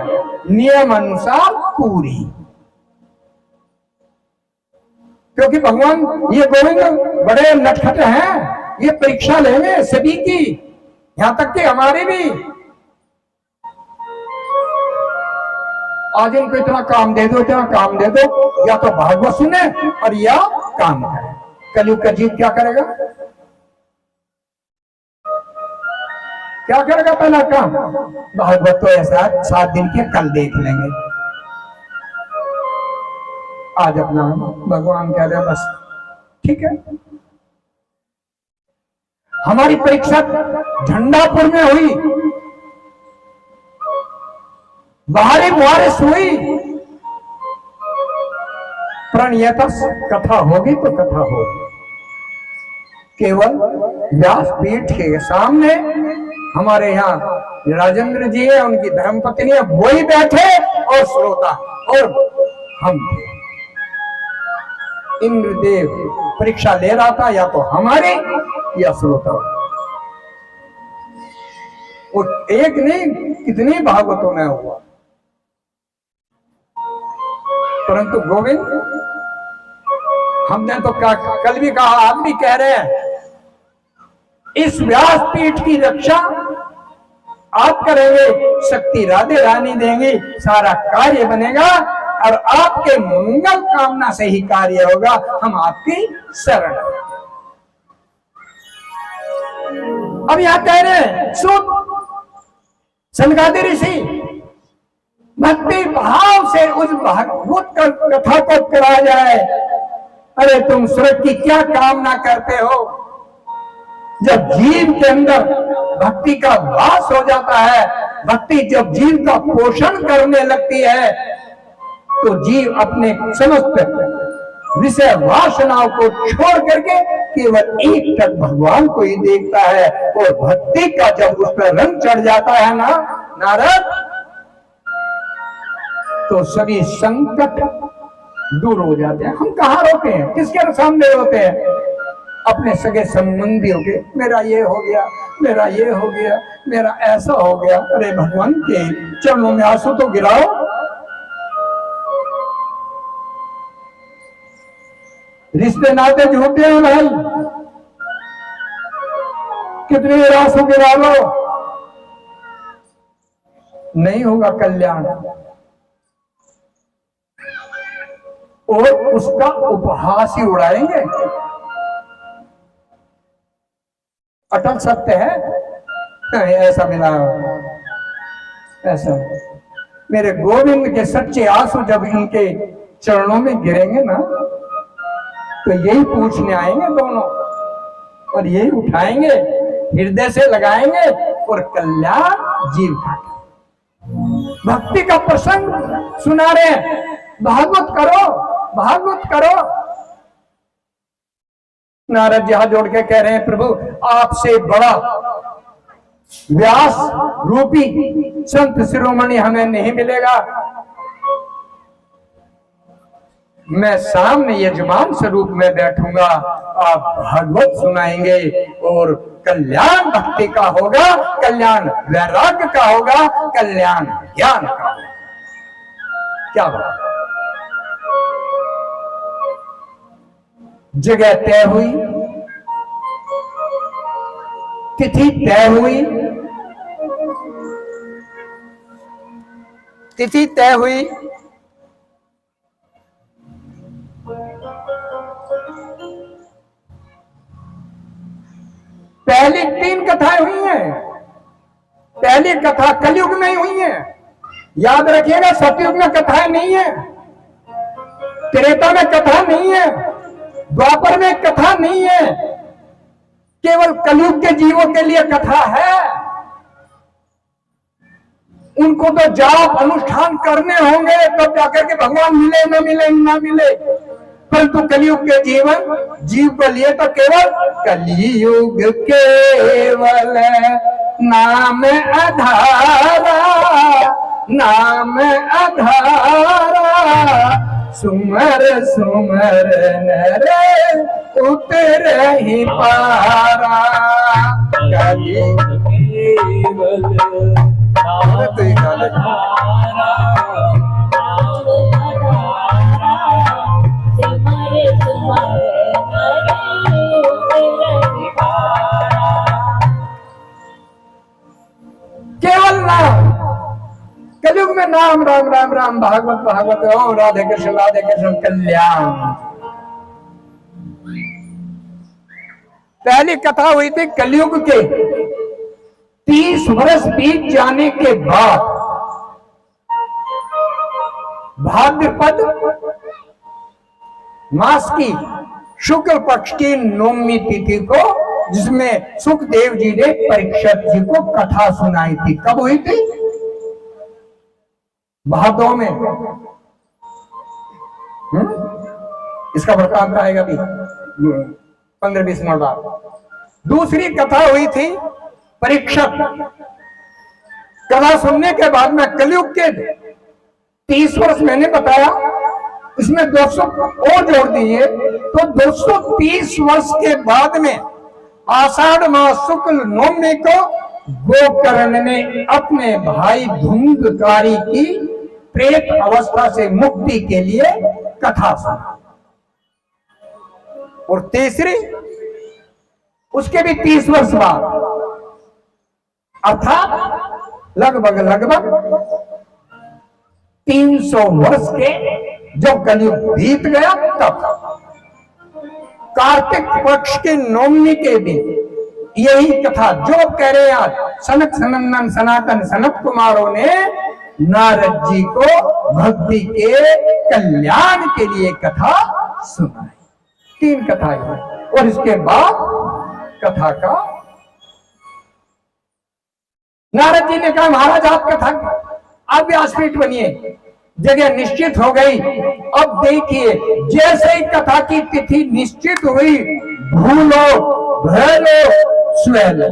नियम अनुसार पूरी। क्योंकि भगवान ये गोविंद बड़े नटखट हैं, ये परीक्षा लेंगे सभी की, यहां तक कि हमारे भी। आज इनको इतना काम दे दो, इतना काम दे दो, या तो भागवत सुने और या काम करे। कलयुग का जीव क्या करेगा? क्या करेगा? पहला काम भागवत तो ऐसा 7 दिन के, कल देख लेंगे। आज अपना भगवान कह रहे बस ठीक है। हमारी परीक्षा झंडापुर में हुई, बाहरी बारिश हुई, प्रणयता कथा होगी तो कथा होगी। केवल व्यासपीठ के सामने हमारे यहाँ राजेंद्र जी है, उनकी धर्मपत्नी है, वही बैठे और श्रोता, और हम थे। इंद्रदेव परीक्षा ले रहा था, या तो हमारे या श्रोता। वो एक नहीं कितनी भागवतों में हुआ। परंतु गोविंद, हमने तो कल भी कहा, आज भी कह रहे हैं, इस व्यासपीठ की रक्षा आप करेंगे, शक्ति राधे रानी देंगी, सारा कार्य बनेगा और आपके मंगल कामना से ही कार्य होगा। हम आपकी शरण। अब यहां कह रहे हैं, सुन सनकादि ऋषि, भक्ति भाव से उस भागवत कथा को करा जाए। अरे तुम स्वर्ग की क्या कामना करते हो? जब जीव के अंदर भक्ति का वास हो जाता है, भक्ति जब जीव का पोषण करने लगती है, तो जीव अपने समस्त विषय वासनाओं को छोड़ करके केवल एक तक भगवान को ही देखता है। और भक्ति का जब उस पर रंग चढ़ जाता है ना नारद, तो सभी संकट दूर हो जाते हैं। हम कहाँ रोते हैं? किसके सामने रोते हैं? अपने सगे संबंधियों के, मेरा ये हो गया, मेरा ये हो गया, मेरा ऐसा हो गया। अरे भगवान के चरणों में आंसू तो गिराओ। रिश्ते नाते झूठे हैं भाई, कितने आंसू गिरा लो, नहीं होगा कल्याण। और उसका उपहास ही उड़ाएंगे। अटल सत्य है, ऐसा मिला, ऐसा। मेरे गोविंद के सच्चे आंसू जब इनके चरणों में गिरेंगे ना, तो यही पूछने आएंगे दोनों, और यही उठाएंगे, हृदय से लगाएंगे और कल्याण जीव का। भक्ति का प्रसंग सुना रहे हैं, भागवत करो, भागवत करो। नारद जी हाथ जोड़ के कह रहे हैं, प्रभु आपसे बड़ा व्यास रूपी संत शिरोमणि हमें नहीं मिलेगा। मैं सामने यजमान स्वरूप में बैठूंगा, आप भागवत सुनाएंगे और कल्याण भक्ति का होगा, कल्याण वैराग्य का होगा, कल्याण ज्ञान का होगा। क्या बात? जगह तय हुई, तिथि तय हुई, तिथि तय हुई। पहली 3 कथाएं हुई हैं। पहली कथा कलयुग में ही हुई है, याद रखिएगा। सतयुग में कथाएं नहीं है, त्रेता में कथा नहीं है, द्वापर में कथा नहीं है, केवल कलयुग के जीवों के लिए कथा है। उनको तो जाप अनुष्ठान करने होंगे, तब जाकर के भगवान मिले न मिले न मिले। परंतु कलयुग के जीव को लिए तो केवल कलयुग केवल नाम आधारा, नाम आधारा, सुमर सुमर नरे उतर ही पारा। केवल केवल नाम, कलयुग में नाम, राम राम राम, भागवत भागवत, ओम राधे कृष्ण कल्याण। पहली कथा हुई थी कलयुग के 30 वर्ष बीत जाने के बाद, भाद्रपद मास की शुक्ल पक्ष की नवमी तिथि को, जिसमें सुखदेव जी ने परीक्षित जी को कथा सुनाई थी। कब हुई थी? भादों में। इसका वृत्तांत आएगा भी 15-20 मिनट बाद। दूसरी कथा हुई थी परीक्षित। कथा सुनने के बाद में कलयुग के 30 वर्ष मैंने बताया, इसमें 200 और जोड़ दिए तो 230 वर्ष के बाद में आषाढ़ मास शुक्ल नवमी को गोकर्ण ने अपने भाई धुंधकारी की प्रेत अवस्था से मुक्ति के लिए कथा सुना। और तीसरी, उसके भी 30 वर्ष बाद, अर्थात लगभग 300 वर्ष के जब कलयुग बीत गया, तब कार्तिक पक्ष के नवमी के दिन यही कथा जो कह रहे हैं आज सनक सनंदन सनातन सनत कुमारों ने नारद जी को भक्ति के कल्याण के लिए कथा सुनाई। 3 कथाएं हैं। और इसके बाद कथा का नारद जी ने कहा, महाराज आप कथा आप व्यासपीठ बनिए। जगह निश्चित हो गई। अब देखिए, जैसे ही कथा की तिथि निश्चित हुई, भूलो भैलो स्वेलो,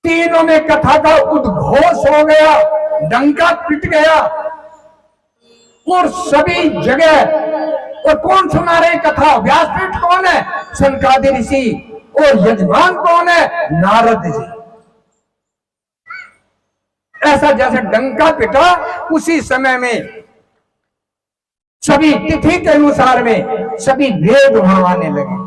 तीनों में कथा का उद्घोष हो गया, डंका पिट गया। और सभी जगह, और कौन सुना रहे कथा? व्यासपीठ कौन है? सनकादि ऋषि। और यजमान कौन है? नारद जी। ऐसा जैसे डंका पिटा, उसी समय में सभी तिथि के अनुसार में सभी वेद वहां आने लगे।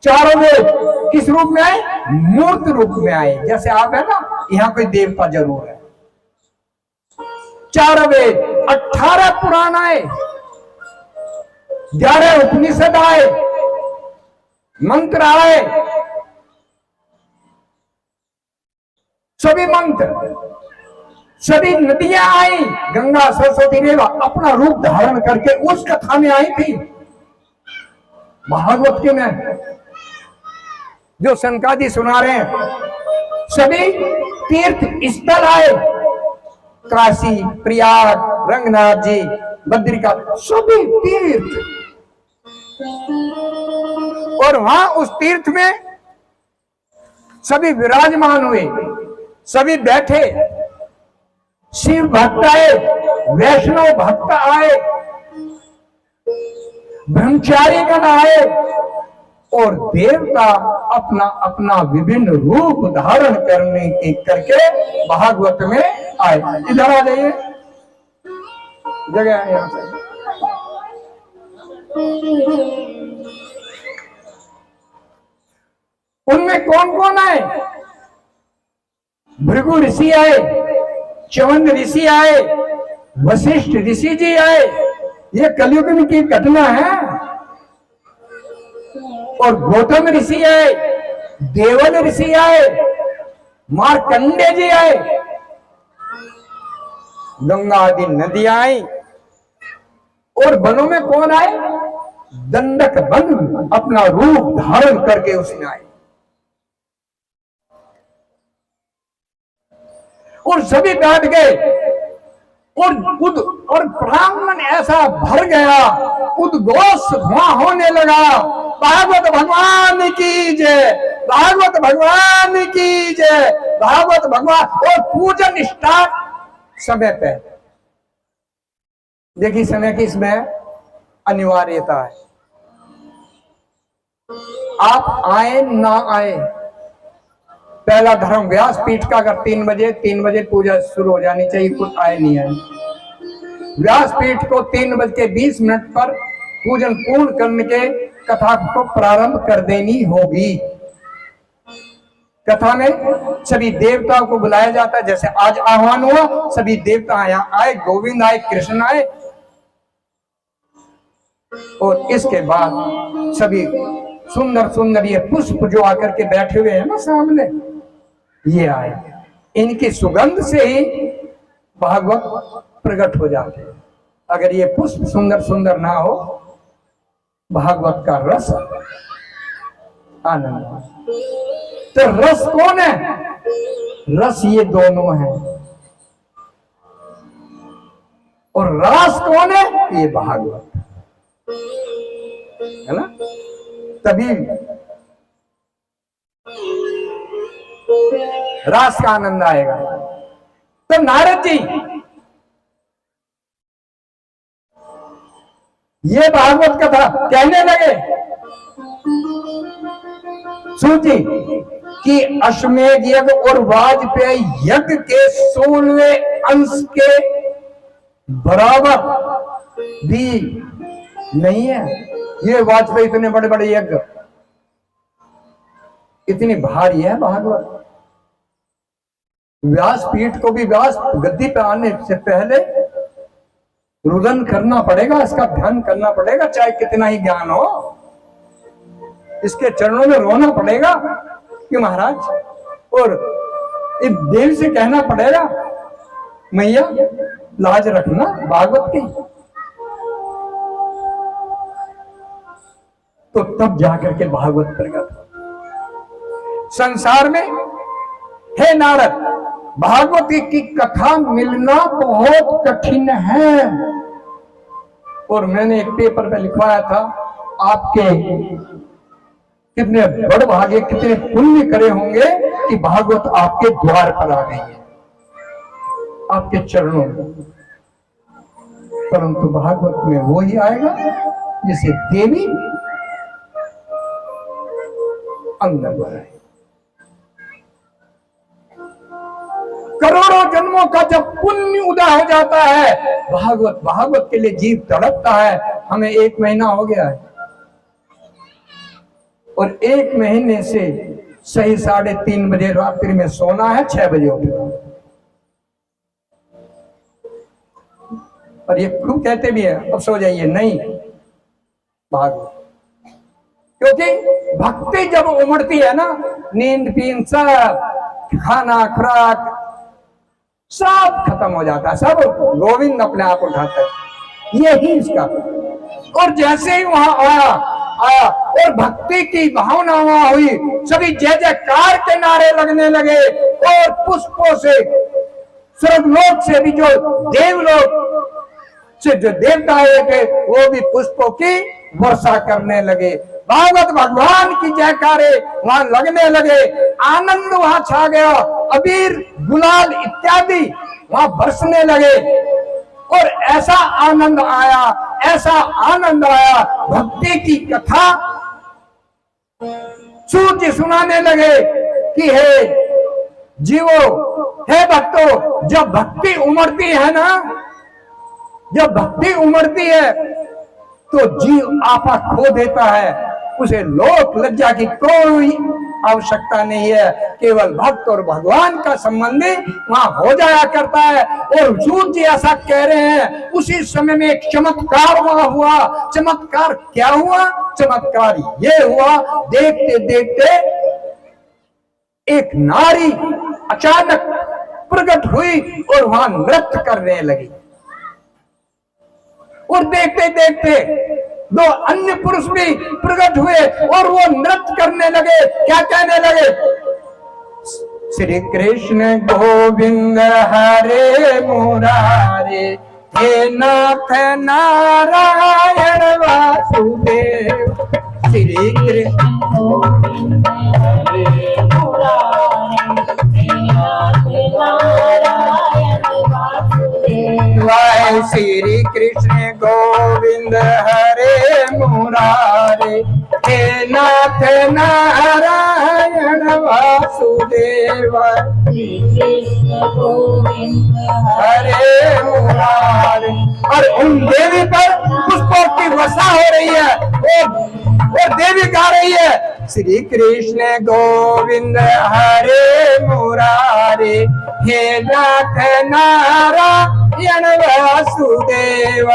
चारों वेद किस रूप में आए? मूर्त रूप में आए। जैसे आप है ना, यहां कोई देवता जरूर है। 4 वेद, 18 पुराण आए, 11 उपनिषद आए, मंत्र आए, सभी मंत्र, सभी नदियां आई, गंगा सरस्वती रेवा अपना रूप धारण करके उस कथा में आई थी। भागवत के में जो सनकादि सुना रहे हैं, सभी तीर्थ स्थल आए, काशी, प्रयाग, रंगनाथ जी, बद्रिका, सभी तीर्थ। और वहां उस तीर्थ में सभी विराजमान हुए, सभी बैठे। शिव भक्त आए, वैष्णव भक्त आए, ब्रह्मचारी गण आए, और देवता अपना अपना विभिन्न रूप धारण करने के करके भागवत में आए। इधर आ जाइए, जगह है यहां से। उनमें कौन कौन आए? भृगु ऋषि आए, च्यवंद ऋषि आए, वशिष्ठ ऋषि जी आए। ये कलयुग की घटना है। और गौतम ऋषि आए, देवल ऋषि आए, मार्कंडे जी आए, गंगा आदि नदियां आई। और वनों में कौन आए? दंडक वन अपना रूप धारण करके उसमें आए। और सभी बैठ गए, और ब्राह्मण ऐसा भर गया, उद्घोष वहां होने लगा, भागवत भगवान की जय, भागवत भगवान की जय, भागवत भगवान। और पूजन स्टार्ट समय पे। देखिए समय की इसमें अनिवार्यता है। आप आए ना आए, पहला धर्म व्यासपीठ का अगर 3 बजे पूजा शुरू हो जानी चाहिए, कुछ आए नहीं आए। व्यासपीठ को 3:20 पर पूजन पूर्ण करने के कथा को प्रारंभ कर देनी होगी। कथा में सभी देवताओं को बुलाया जाता है, जैसे आज आह्वान हुआ, सभी देवता यहाँ आए, गोविंद आए, कृष्ण आए। और इसके बाद सभी सुंदर सुंदर ये पुष्प जो आकर के बैठे हुए हैं ना सामने, ये आए। इनकी सुगंध से ही भागवत प्रकट हो जाते हैं। अगर ये पुष्प सुंदर सुंदर ना हो, भागवत का रस आनंद। तो रस कौन है? रस ये दोनों है। और रास कौन है? ये भागवत है ना। तभी रास का आनंद आएगा। तो नारद जी ये भागवत कथा कहने लगे, सुन जी कि अश्वमेध यज्ञ और वाजपेयी यज्ञ के 16वें अंश के बराबर भी नहीं है। ये वाजपेयी इतने बड़े बड़े यज्ञ, इतनी भारी है भागवत। व्यासपीठ को भी व्यास गद्दी पे आने से पहले रुदन करना पड़ेगा, इसका ध्यान करना पड़ेगा, चाहे कितना ही ज्ञान हो। इसके चरणों में रोना पड़ेगा कि महाराज, और इस देव से कहना पड़ेगा मैया लाज रखना भागवत की। तो तब जाकर के भागवत प्रकट हो। संसार में हे नारद, भागवत की कथा मिलना बहुत कठिन है। और मैंने एक पेपर पे लिखवाया था, आपके कितने बड़ भाग्य, कितने पुण्य करे होंगे कि भागवत आपके द्वार पर आ गई है, आपके चरणों में। परंतु भागवत में वो ही आएगा जिसे देवी अंदर बनाए। करोड़ों जन्मों का जब पुण्य उदय हो जाता है, भागवत के लिए जीव तड़पता है। हमें 1 महीना हो गया है और 1 महीने से सही 3:30 बजे रात्रि में सोना है, 6 बजे उठना। और ये खूब कहते भी है अब सो जाइए, नहीं भागवत, क्योंकि भक्ति जब उमड़ती है ना, नींद पीन सब, खाना खुराक सब खत्म हो जाता है, सब गोविंद अपने आप उठाता है। यही इसका। और जैसे ही वहां आया और भक्ति की भावना वहां हुई, सभी जय जयकार के नारे लगने लगे। और पुष्पों से, स्वर्गलोक से भी जो देवलोक से जो देवता आए थे, वो भी पुष्पों की वर्षा करने लगे। भागवत भगवान की जयकारे वहां लगने लगे, आनंद वहां छा गया, अबीर गुलाल इत्यादि वहां बरसने लगे। और ऐसा आनंद आया, ऐसा आनंद आया, भक्ति की कथा सूर्य सुनाने लगे कि हे जीवो, हे भक्तों, जब भक्ति उमड़ती है ना, जब भक्ति उमड़ती है तो जीव आपा खो देता है। उसे लोक लज्जा की कोई आवश्यकता नहीं है, केवल भक्त और भगवान का संबंधी वहां हो जाया करता है। और सूर्य जी ऐसा कह रहे हैं। उसी समय में एक चमत्कार वहां हुआ। चमत्कार क्या हुआ? चमत्कार ये हुआ, देखते देखते एक नारी अचानक प्रकट हुई और वहां नृत्य करने लगी। और देखते देखते 2 अन्य पुरुष भी प्रकट हुए और वो नृत्य करने लगे। क्या कहने लगे? श्री कृष्ण गोविंद हरे मुरारे, हे नाथ नारायण वासुदेव। श्री कृष्ण गोविंद हरे मुरारे, हे नाथ नारायण वासुदेव। श्री कृष्ण गोविंद हरे मुरारे, हे नाथ नारायण वासुदेव। श्री कृष्ण गोविंद हरे मुरारे। और उन देवी पर पुष्पों की वर्षा हो रही है और देवी गा रही है, श्री कृष्ण गोविंद हरे मुरारे, हे नाथ नारायण वासुदेव।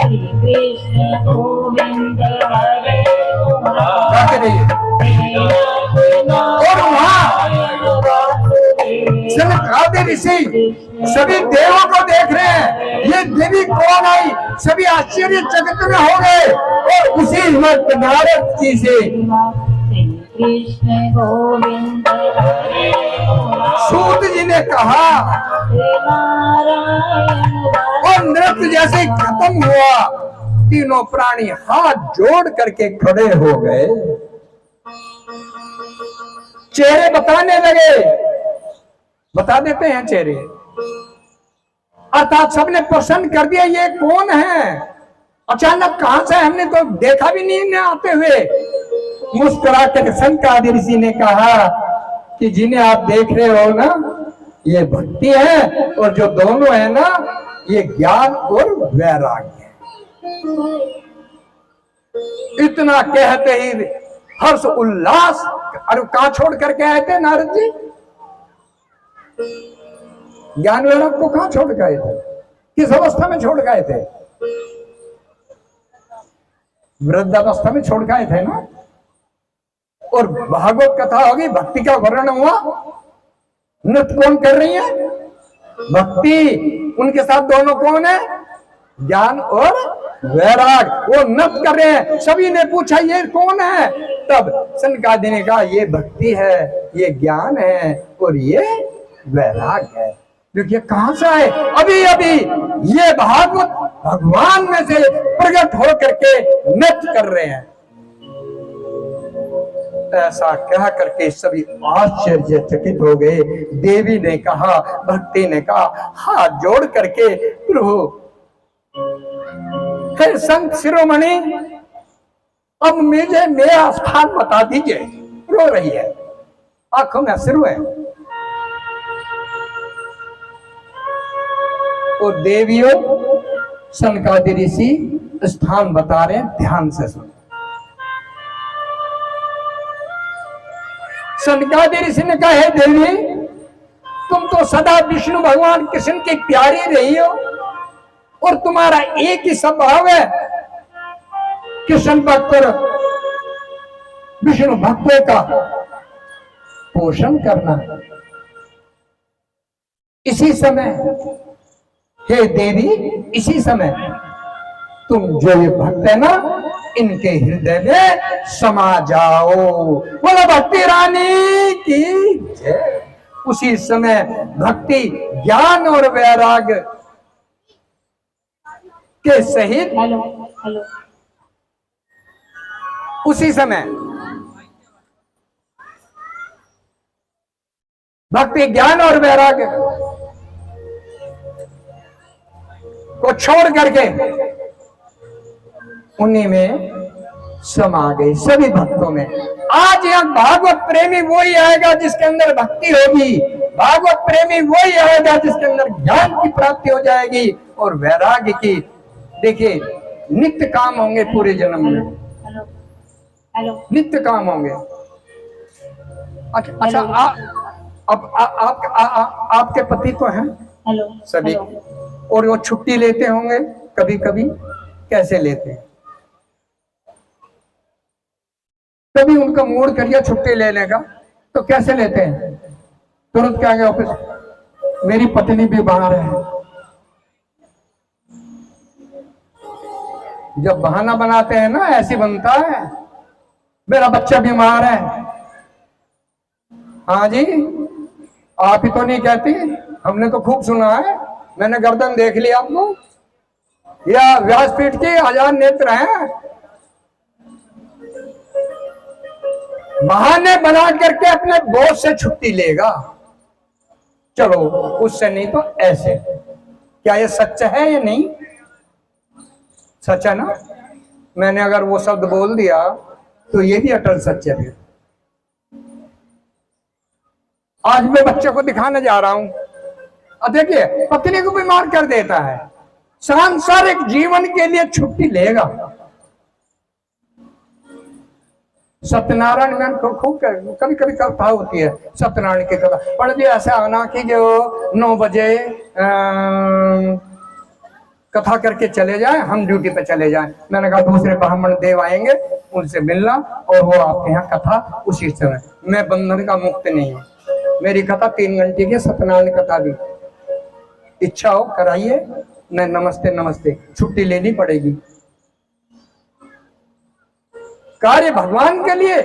श्री कृष्ण गोविंद हरे मुरारे, और वहां सनकादिक ऋषि सभी देवों को देख रहे हैं, ये देवी कौन आई? सभी आश्चर्य चकित में हो गए। और उसी वक्त नारद जी से कृष्ण गोविंद हरे मुरारे, सूत जी ने कहा, और नृत्य जैसे ही खत्म हुआ, तीनों प्राणी हाथ जोड़ करके खड़े हो गए, चेहरे बताने लगे। बता देते हैं चेहरे, अर्थात सबने पसंद कर दिया ये कौन है, अचानक कहां से, हमने तो देखा भी नहीं आते हुए। मुस्कुरा कर सनकादिक ऋषि ने कहा, कि जिन्हें आप देख रहे हो ना, ये भक्ति है, और जो दोनों है ना, ये ज्ञान और वैराग्य है। इतना कहते ही हर्ष उल्लास, अरे कहां छोड़ करके आए थे नारद जी? ज्ञान वैराग्य को कहां छोड़ गए थे? किस अवस्था में छोड़ गए थे? वृद्धावस्था में छोड़ गए थे ना। और भागवत कथा होगी, भक्ति का वर्णन हुआ। नृत्य कौन कर रही है? भक्ति। उनके साथ दोनों कौन है? ज्ञान और वैराग। वो नृत्य कर रहे हैं। सभी ने पूछा ये कौन है? तब सनकादि ने कहा ये भक्ति है, ये ज्ञान है और ये वैराग है। देखिए कहां से आए? अभी अभी ये भागवत भगवान में से प्रकट हो करके नृत्य कर रहे हैं। ऐसा कह करके सभी आश्चर्यचकित हो गए। देवी ने कहा, भक्ति ने कहा, हाथ जोड़ करके, प्रभु हे संत शिरोमणि, अब मुझे मेरा स्थान बता दीजिए। रो रही है, आंखों में अश्रु है। और देवियों, सनकादि ऋषि स्थान बता रहे हैं, ध्यान से सुनो। सनकादि ऋषि ने कहा, हे देवी, तुम तो सदा विष्णु भगवान कृष्ण की प्यारी रही हो, और तुम्हारा एक ही स्वभाव है, कृष्ण भक्त और विष्णु भक्तों का पोषण करना। इसी समय हे देवी, इसी समय तुम जो ये भक्त है ना, इनके हृदय में समा जाओ। बोलो भक्ति रानी की जय। उसी समय भक्ति, ज्ञान और वैराग के सहित, हेलो हेलो, उसी समय भक्ति, ज्ञान और वैराग्य को छोड़ करके उन्हीं में समा गए, सभी भक्तों में। आज यहाँ भागवत प्रेमी वही आएगा जिसके अंदर भक्ति होगी। भागवत प्रेमी वही आएगा जिसके अंदर ज्ञान की प्राप्ति हो जाएगी और वैराग्य की। देखिए, नित्य काम होंगे पूरे जन्म में। हेलो हेलो, नित्य काम होंगे। अच्छा, आपके पति तो हैं हेलो सभी, हेलो। और वो छुट्टी लेते होंगे कभी कभी? कैसे लेते हैं? कभी उनका मूड करिए छुट्टी लेने का, तो कैसे लेते हैं? तुरंत कहेंगे ऑफिस, मेरी पत्नी भी बाहर है। जब बहाना बनाते हैं ना, ऐसे बनता है, मेरा बच्चा बीमार है। हाँ जी, आप ही तो नहीं कहती, हमने तो खूब सुना है। मैंने गर्दन देख ली आपको, या व्यासपीठ के 1000 नेत्र हैं। बहाने बना करके अपने बॉस से छुट्टी लेगा। चलो, उससे नहीं तो ऐसे। क्या ये सच है या नहीं? सच है ना? मैंने अगर वो शब्द बोल दिया तो ये भी अटल सच है। फिर आज मैं बच्चे को दिखाने जा रहा हूं, देखिए पत्नी को बीमार कर देता है, सांसारिक जीवन के लिए छुट्टी लेगा। सत्यनारायण में खूब कभी कभी कथा होती है, सत्यनारायण की कथा। पर भी ऐसा आना कि जो 9 बजे कथा करके चले जाए, हम ड्यूटी पे चले जाएं। मैंने कहा दूसरे ब्राह्मण देव आएंगे, उनसे मिलना और वो आपके यहाँ कथा उसी समय। मैं बंधन का मुक्त नहीं हूँ। मेरी कथा 3 घंटे की, सत्यनारायण कथा भी। इच्छा हो कराइए, नहीं नमस्ते नमस्ते, छुट्टी लेनी पड़ेगी। कार्य भगवान के लिए।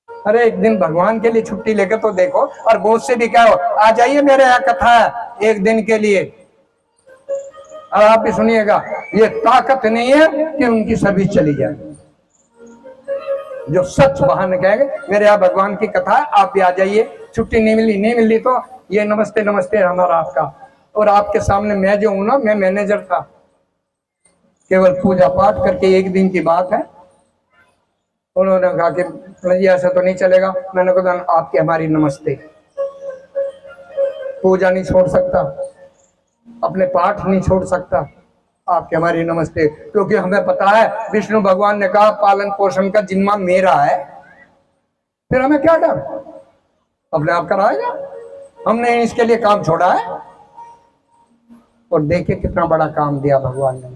अरे एक दिन भगवान के लिए छुट्टी लेकर तो देखो, और बॉस से भी कहो आ जाइए मेरे यहाँ कथा है 1 दिन के लिए। और आप भी सुनिएगा, ये ताकत नहीं है कि उनकी सर्विस चली जाए। जो सच बहाने कहेंगे मेरे यहाँ भगवान की कथा है, आप भी आ जाइए। छुट्टी नहीं मिली तो ये नमस्ते नमस्ते हमारा आपका। और आपके सामने मैं जो हूं ना, मैं मैनेजर था, केवल पूजा पाठ करके 1 दिन की बात है। उन्होंने कहा कि नहीं ऐसा तो नहीं चलेगा। मैंने कहा आपकी हमारी नमस्ते, पूजा नहीं छोड़ सकता, अपने पाठ नहीं छोड़ सकता, आपकी हमारी नमस्ते। क्योंकि हमें पता है विष्णु भगवान ने कहा पालन पोषण का जिम्मा मेरा है, फिर हमें क्या डर, अपने आप कराएगा। हमने इसके लिए काम छोड़ा है। और देखिए कितना बड़ा काम दिया भगवान ने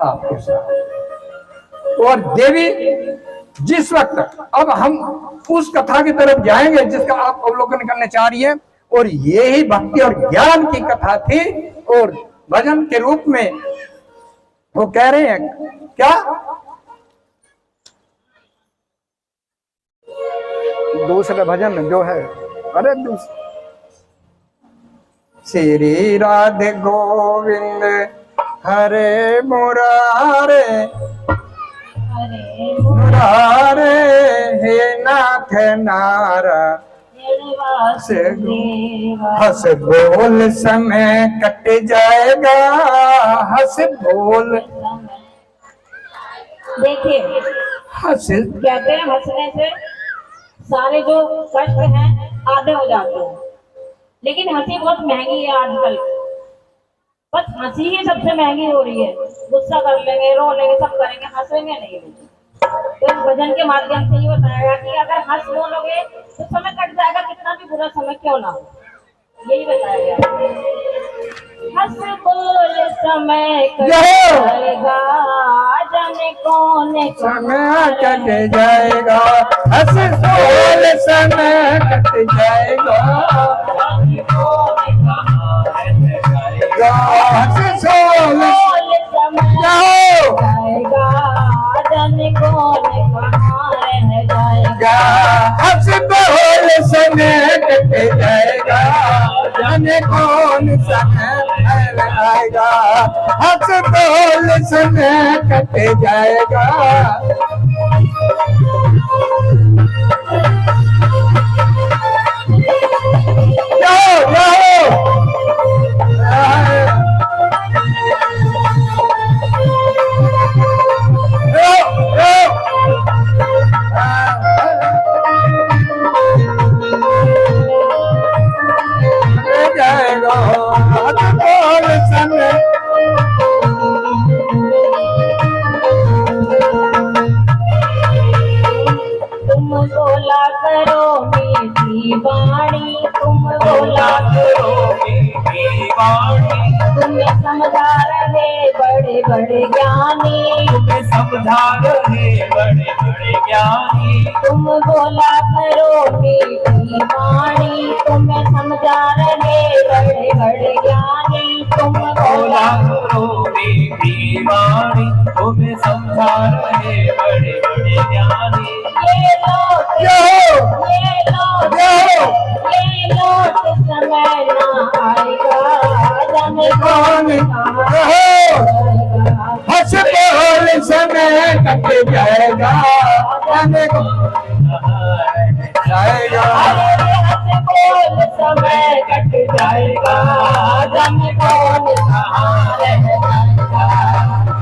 आपके साथ। और देवी जिस वक्त, अब हम उस कथा की तरफ जाएंगे जिसका आप अवलोकन करने चाह रही है, और ये ही भक्ति और ज्ञान की कथा थी। और भजन के रूप में वो कह रहे हैं क्या, दूसरा भजन जो है, अरे श्री राधे गोविंद हरे मुरारे, मुरारे हे नाथ नारा, हंस बोल समय कट जाएगा, हंस बोल। देखिए हंस, कहते हैं हंसने से सारे जो कष्ट हैं आधे हो जाते हैं। लेकिन हंसी बहुत महंगी है आजकल, बस हंसी ही सबसे महंगी हो रही है। गुस्सा कर लेंगे, रो लेंगे, सब करेंगे, हंसेंगे नहीं। तो इस भजन के माध्यम से ये बताया कि अगर हंस बोलोगे तो समय कट जाएगा, कितना भी बुरा समय क्यों ना हो, यही बताया गया। हंस बोल समय कट जाएगा, जाने कौन समय कट जाएगा, हंस बोल समय कट जाएगा, हंस बोल समय जाने कौन कहाँ रह जाएगा, हंस बोल समय कट जाएगा, जाने कौन समय आएगा, हंस बोल समय कट जाएगा। जाओ जाओ जाएगा, बोल समय तुम बोला करो मीठी वाणी, तुम बोला करो मीठी वाणी, तुम्हें समझा रहे बड़े बड़े ज्ञानी, तुम्हें समझा रहे बड़े बड़े ज्ञानी, तुम बोला करो मीठी वाणी, तुम्हें समझा रहे बड़े बड़े ज्ञानी, तुम बोला करो मीठी वाणी, तुम्हें समझा रहे बड़े बड़े ज्ञानी। ये लौट समय ना आएगा, जाने कौन हंस बोल समय कट जाएगा, जाने कौन जाएगा, हंस बोल समय कट जाएगा, जाने कौन कहाँ रह जाएगा,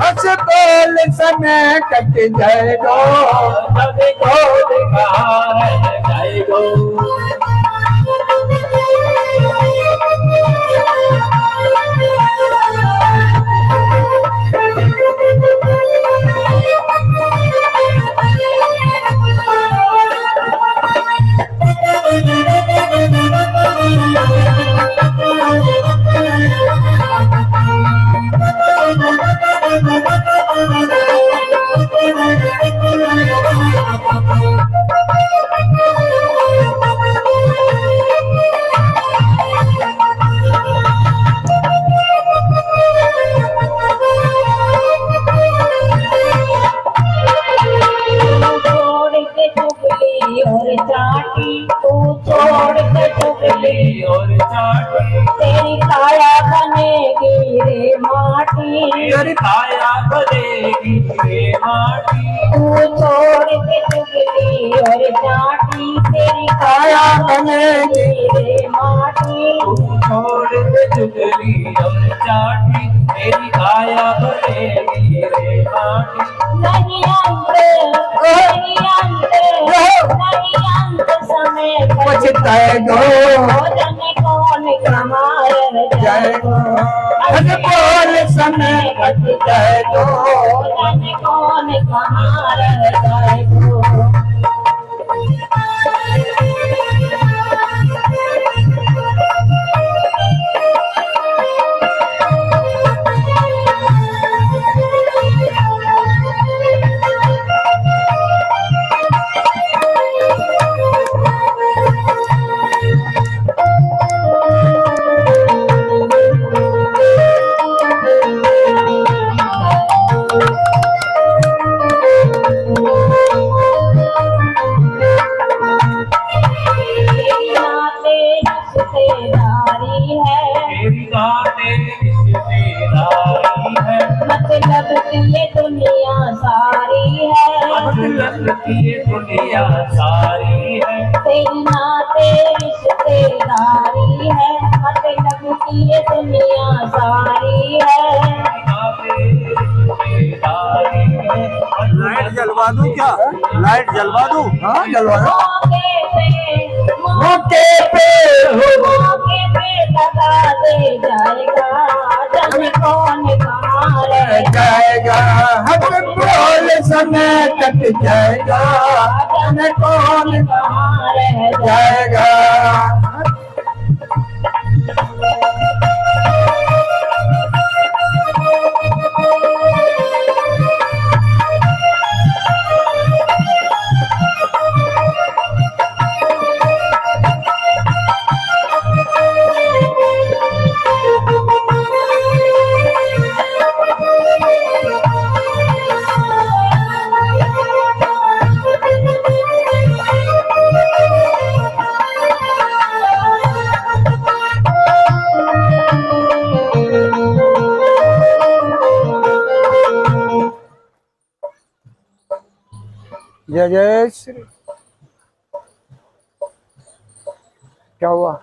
हंस बोल समय कट जाएगा, जाने कौन कहाँ रह जाएगा। और चाटी, तू छोड़ के चुगली और चाटी, तेरी काया बनेगी रे माटी, तेरी काया बनेगी रे माटी, तू छोड़ के चुगली और चाटी, तेरी काया बनेगी रे माटी, तू छोड़ के चुगली और चाटी, तेरी काया बनेगी रे माटी। नहीं अंत नहीं जय गो जाने कौन कहाँ रह जय गो हज बोल समय कट जय गो जाने कौन कहाँ रह जाए गो। रिश्तेदारी है तेरी बातें रिश्तेदारी है, मतलब कि ये दुनिया सारी है मतलब की ये दुनिया सारी है। तेरी नाते रिश्तेदारी है मतलब कि ये दुनिया सारी है। लाइट जलवा दूं क्या? लाइट जलवा दूं? हाँ जलवा दो। मौके पे मौके पे लगा दे जाएगा जाने कौन कहाँ रह जाएगा हज बोल समय कट जाएगा जाने कौन कहाँ रह जाएगा। जय जय श्री। क्या हुआ?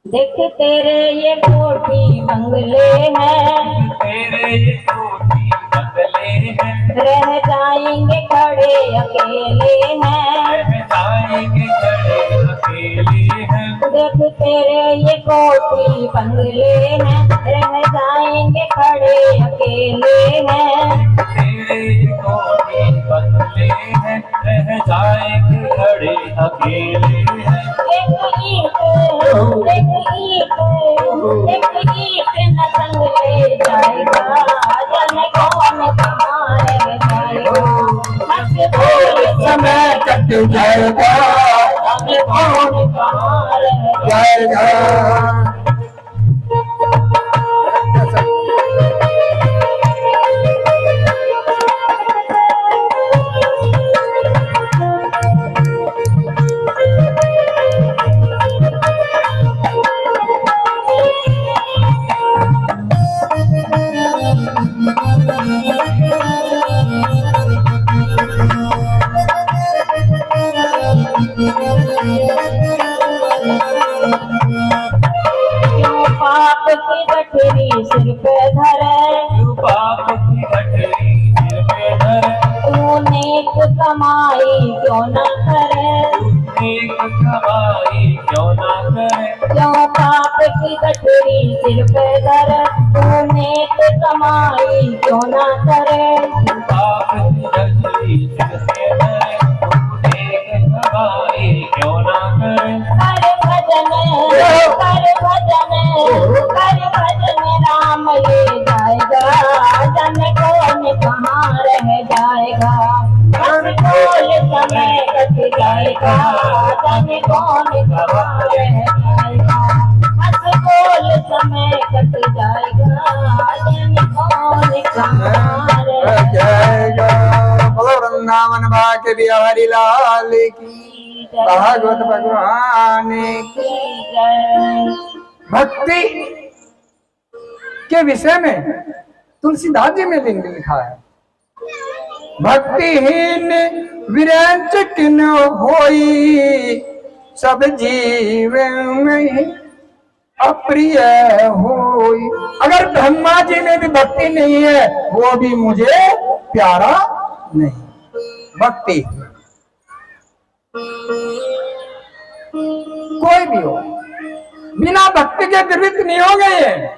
देख तेरे ये कोठी बंगले हैं तेरे ये कोठी बंगले हैं, रह जाएंगे खड़े अकेले हैं। रह जाएंगे खड़े अकेले हैं। देख तेरे ये कोठी बंगले हैं रह जाएंगे खड़े अकेले हैं। तेरे ये कोठी बंगले हैं, रह जाएंगे खड़े अकेले हैं। एक ईंट न संग ले जाएगा जाने कौन कहाँ रह जाएगा। हंस बोल समय कट जाएगा जाने कौन कहाँ रह जाएगा। क्यों पाप की गठरी सिर पे धरे तू पाप की गठरी सिर पे धरे, तू नेक कमाई क्यों न करे। नेक कमाई क्यों ना करे। क्यों पाप की गठरी सिर पे धरे तू नेक कमाई क्यों न करे। पाप की गठरी सिर पे धरे, तू नेक कमाई क्यों ना करे। कर भजन राम ले जाएगा जाने कौन कहाँ रह जाएगा। हंस बोल समय कट जाएगा जाने कौन कहाँ रह जाएगा। हंस बोल समय कट जाएगा जाने कौन कहाँ रह जाएगा। बोलो वृंदावन भाग्य बिहारी लाल की, भागवत भगवान की। जय। भक्ति के विषय में तुलसीदास जी में लिखा है, भक्तिहीन विरंच किन होई सब जीव में अप्रिय होई। अगर ब्रह्मा जी में भी भक्ति नहीं है वो भी मुझे प्यारा नहीं। भक्ति कोई भी हो, बिना भक्ति के द्रवित नहीं हो गए।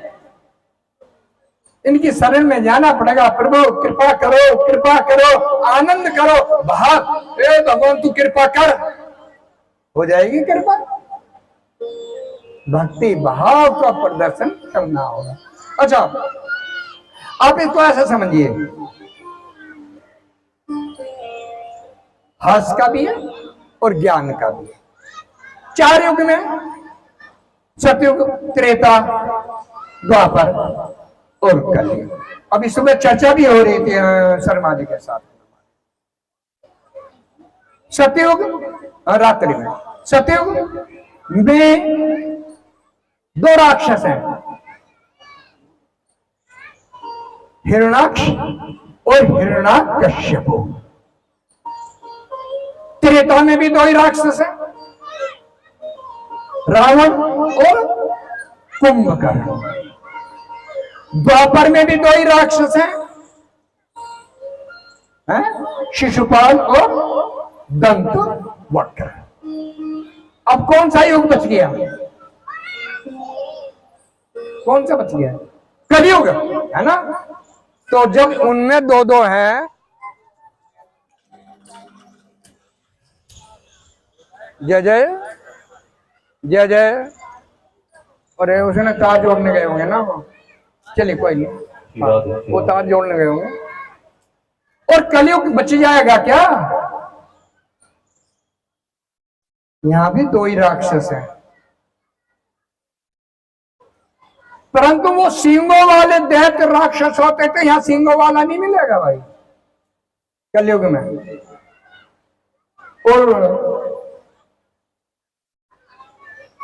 इनकी शरण में जाना पड़ेगा। प्रभु कृपा करो, कृपा करो, आनंद करो, भाग। ए भगवान तू कृपा कर, हो जाएगी कृपा। भक्ति भाव का प्रदर्शन करना होगा। अच्छा, आप इसको ऐसा समझिए, हर्ष का भी है और ज्ञान का भी है। 4 युग में, सतयुग, त्रेता, द्वापर और कलयुग। अभी सुबह चर्चा भी हो रही थी शर्मा जी के साथ। सतयुग रात्रि में, सतयुग में 2 राक्षस हैं, हिरण्याक्ष और हिरण्याकश्यप। त्रेता में भी 2 ही राक्षस हैं, रावण और कुंभकर्ण। द्वापर में भी 2 ही राक्षस हैं, शिशुपाल और दंत वक्र। अब कौन सा युग बच गया? कौन सा बच गया? कलयुग, है ना। तो जब उनमें 2-2 हैं, जय जय जय जय। अरे उसने तार जोड़ने गए होंगे ना वो, चलिए कोई नहीं, वो तार जोड़ने गए होंगे। और कलयुग बच जाएगा क्या? यहां भी 2 ही राक्षस हैं, परंतु वो सींगों वाले दैत्य राक्षस होते थे, यहां सींगों वाला नहीं मिलेगा भाई कलयुग में। और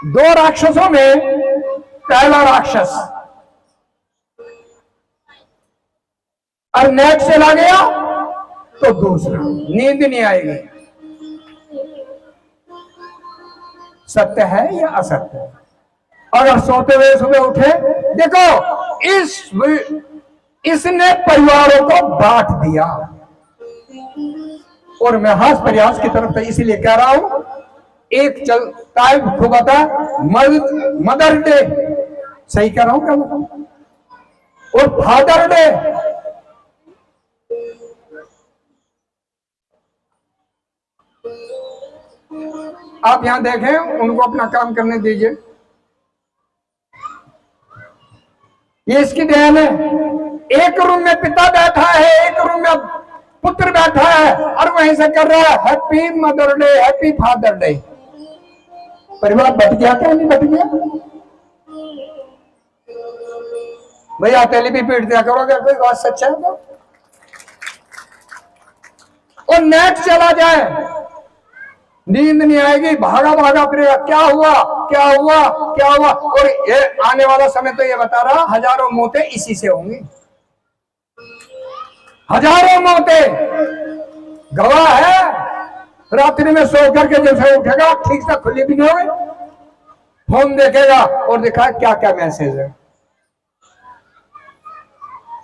2 राक्षसों में पहला राक्षस और नेक्स्ट चला गया तो दूसरा, नींद नहीं आएगी। सत्य है या असत्य है? अगर सोते हुए सुबह उठे, देखो इसने परिवारों को बांट दिया। और मैं हास प्रयास की तरफ से इसीलिए कह रहा हूं, एक चलता है खूब आता मदर डे, सही कह रहा हूं क्या? और फादर डे, आप यहां देखें, उनको अपना काम करने दीजिए। ये इसकी देन है। एक रूम में पिता बैठा है, एक रूम में पुत्र बैठा है, और वहीं से कर रहा है happy mother day, happy father day. परिवार बट गया क्या? नहीं बट गया? भैया तेली भी पीट दिया करोगे, कोई बात सच्चा है तो। और नेक्स्ट चला जाए, नींद नहीं आएगी, भागा भागा फिरेगा, क्या हुआ क्या हुआ क्या हुआ। और ये आने वाला समय तो ये बता रहा, हजारों मौतें इसी से होंगी, हजारों मौतें। गवाह है, रात्रि में सो करके जैसे उठेगा, ठीक से खुली भी नहीं होगी, फोन देखेगा और देखा क्या क्या मैसेज है।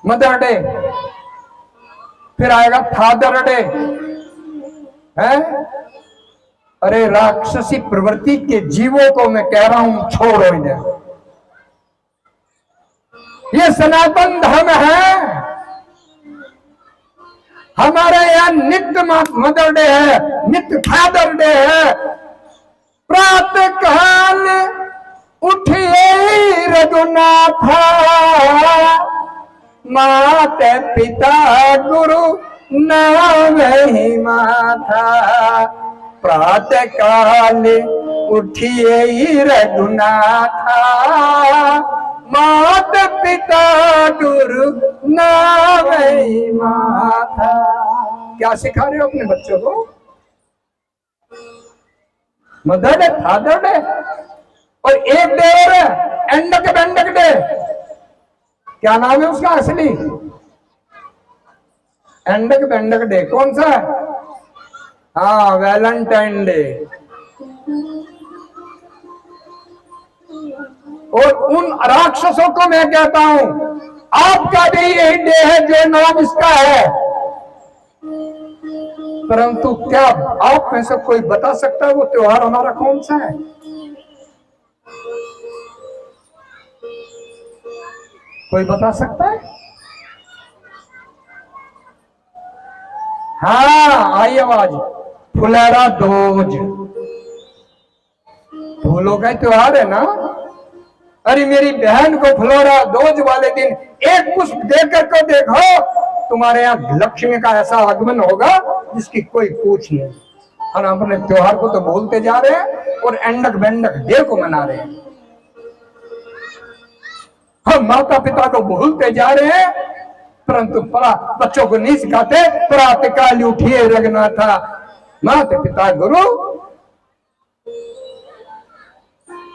मदर डे, फिर आएगा फादर डे, है। अरे राक्षसी प्रवृत्ति के जीवों को मैं कह रहा हूं, छोड़ो इन्हें। ये सनातन धर्म है। हमारे यहाँ नित्य मदर डे है, नित्य फादर डे है। प्रातः काल उठिए रघुनाथ, माता पिता गुरु नाम ही माथा। प्रातः काल उठिए रघुनाथा, माता पिता गुरु नाम ही माथा। क्या सिखा रहे हो अपने बच्चों को? मदर डे, फादर डे, और एक डे और है एंडक बेंडक डे। क्या नाम है उसका असली? एंडक बेंडक डे। कौन सा है? हाँ, वैलेंटाइन डे। और उन राक्षसों को मैं कहता हूं, आपका भी यही डे है जो नाम इसका है। परंतु क्या आप में से कोई बता सकता है वो त्योहार हमारा कौन सा है? कोई बता सकता है? हाँ, आई आवाज। फुलेरा दोज, फूलों का त्योहार है ना। अरे मेरी बहन को फुलेरा दोज वाले दिन एक पुष्प देकर को देखो, तुम्हारे यहाँ लक्ष्मी का ऐसा आगमन होगा जिसकी कोई पूछ नहीं। हम अपने त्योहार को तो भूलते जा रहे हैं और एंडक बेंडक डे को मना रहे हैं। हम माता पिता को भूलते जा रहे हैं, परंतु बच्चों को नहीं सिखाते। प्रातः काल उठिए रघुनाथा, माता पिता गुरु।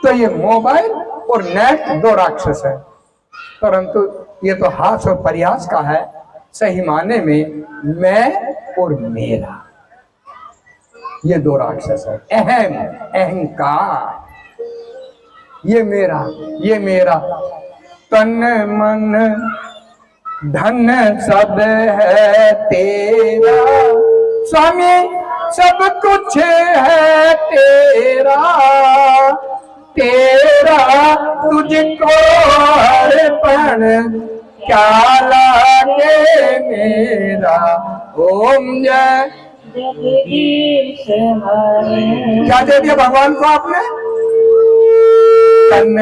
तो ये मोबाइल और नेट दो राक्षस है, परंतु ये तो हास और प्रयास का है। सही माने में मैं और मेरा, ये दो राक्षस है। अहम, अहंकार, ये मेरा तन मन धन सब है तेरा, स्वामी सब कुछ है तेरा, तेरा तुझको अर्पण क्या लागे मेरा। ओम जय जगदीश हरे। क्या दे दिया भगवान को आपने? तन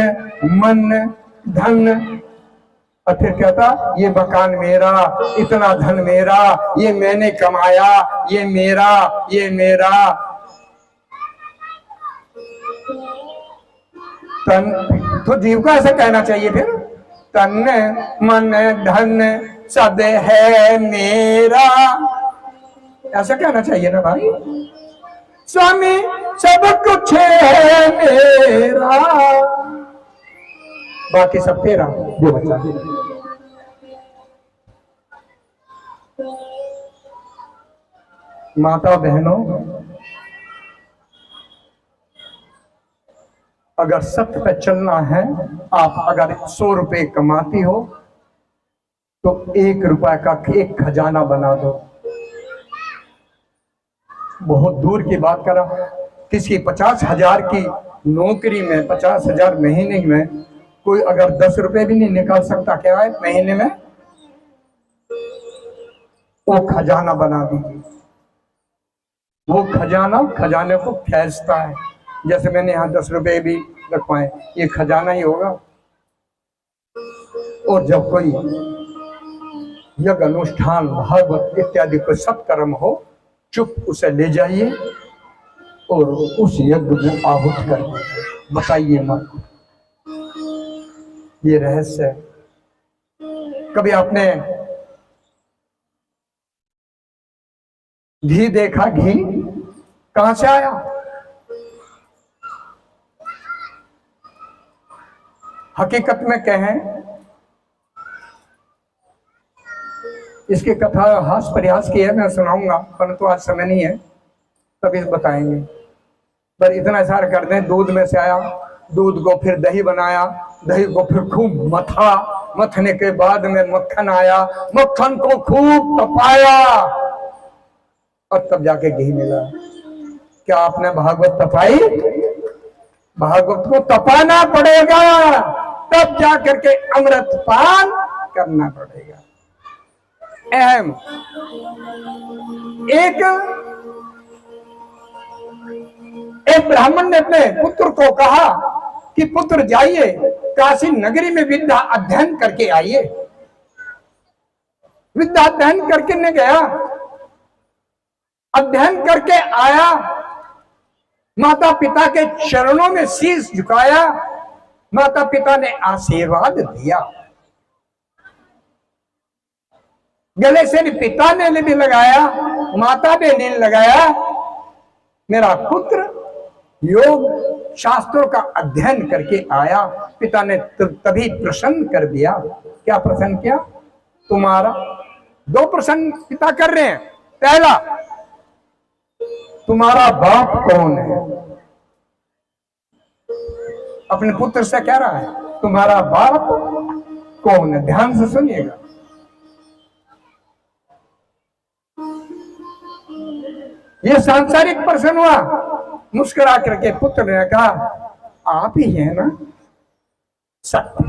मन धन। और फिर क्या था? ये मकान मेरा, इतना धन मेरा, ये मैंने कमाया, ये मेरा। तन तो जीव को ऐसा कहना चाहिए फिर, तन मन धन सब है मेरा, ऐसा कहना चाहिए ना भाई। स्वामी सब कुछ है मेरा, बाकी सब तेरा। जो बच्चा माता बहनों, अगर सत्य पे चलना है, आप अगर 100 रुपए कमाती हो तो 1 रुपए का एक खजाना बना दो। बहुत दूर की बात कर रहा हूं, किसी 50,000 की नौकरी में, 50,000 महीने में कोई अगर 10 रुपए भी नहीं निकाल सकता क्या है महीने में, वो खजाना बना दीजिए। वो खजाने को फैलता है। जैसे मैंने यहाँ 10 रुपए भी रखवाए, ये खजाना ही होगा। और जब कोई यज्ञ अनुष्ठान भागवत इत्यादि कोई सत्कर्म हो, चुप उसे ले जाइए और उस यज्ञ में आहुत कर बताइए मत। ये रहस्य है। कभी आपने घी देखा? घी कहां से आया? हकीकत में कहें, इसकी कथा हास प्रयास की है, मैं सुनाऊंगा, परंतु आज समय नहीं है, तभी बताएंगे। पर इतना इशारा कर दें, दूध में से आया, दूध को फिर दही बनाया, दही को फिर खूब मथा, मथने के बाद में मक्खन आया, मक्खन को खूब तपाया और तब जाके घी मिला। क्या आपने भागवत तपाई? भागवत को तपाना पड़ेगा, तब जाकर के अमृत पान करना पड़ेगा। अहम एक ब्राह्मण ने अपने पुत्र को कहा कि पुत्र जाइए काशी नगरी में विद्या अध्ययन करके आइए। विद्या अध्ययन करके ने गया, अध्ययन करके आया, माता पिता के चरणों में शीश झुकाया, माता पिता ने आशीर्वाद दिया, गले से पिता ने भी लगाया, माता ने लगाया। मेरा पुत्र योग शास्त्रों का अध्ययन करके आया। पिता ने तभी प्रसन्न कर दिया। क्या प्रसन्न किया? तुम्हारा 2 प्रश्न पिता कर रहे हैं। पहला, तुम्हारा बाप कौन है? अपने पुत्र से कह रहा है तुम्हारा बाप कौन है। ध्यान से सुनिएगा। ये सांसारिक प्रश्न हुआ। मुस्कुरा करके पुत्र ने कहा, आप ही हैं ना? सत्य।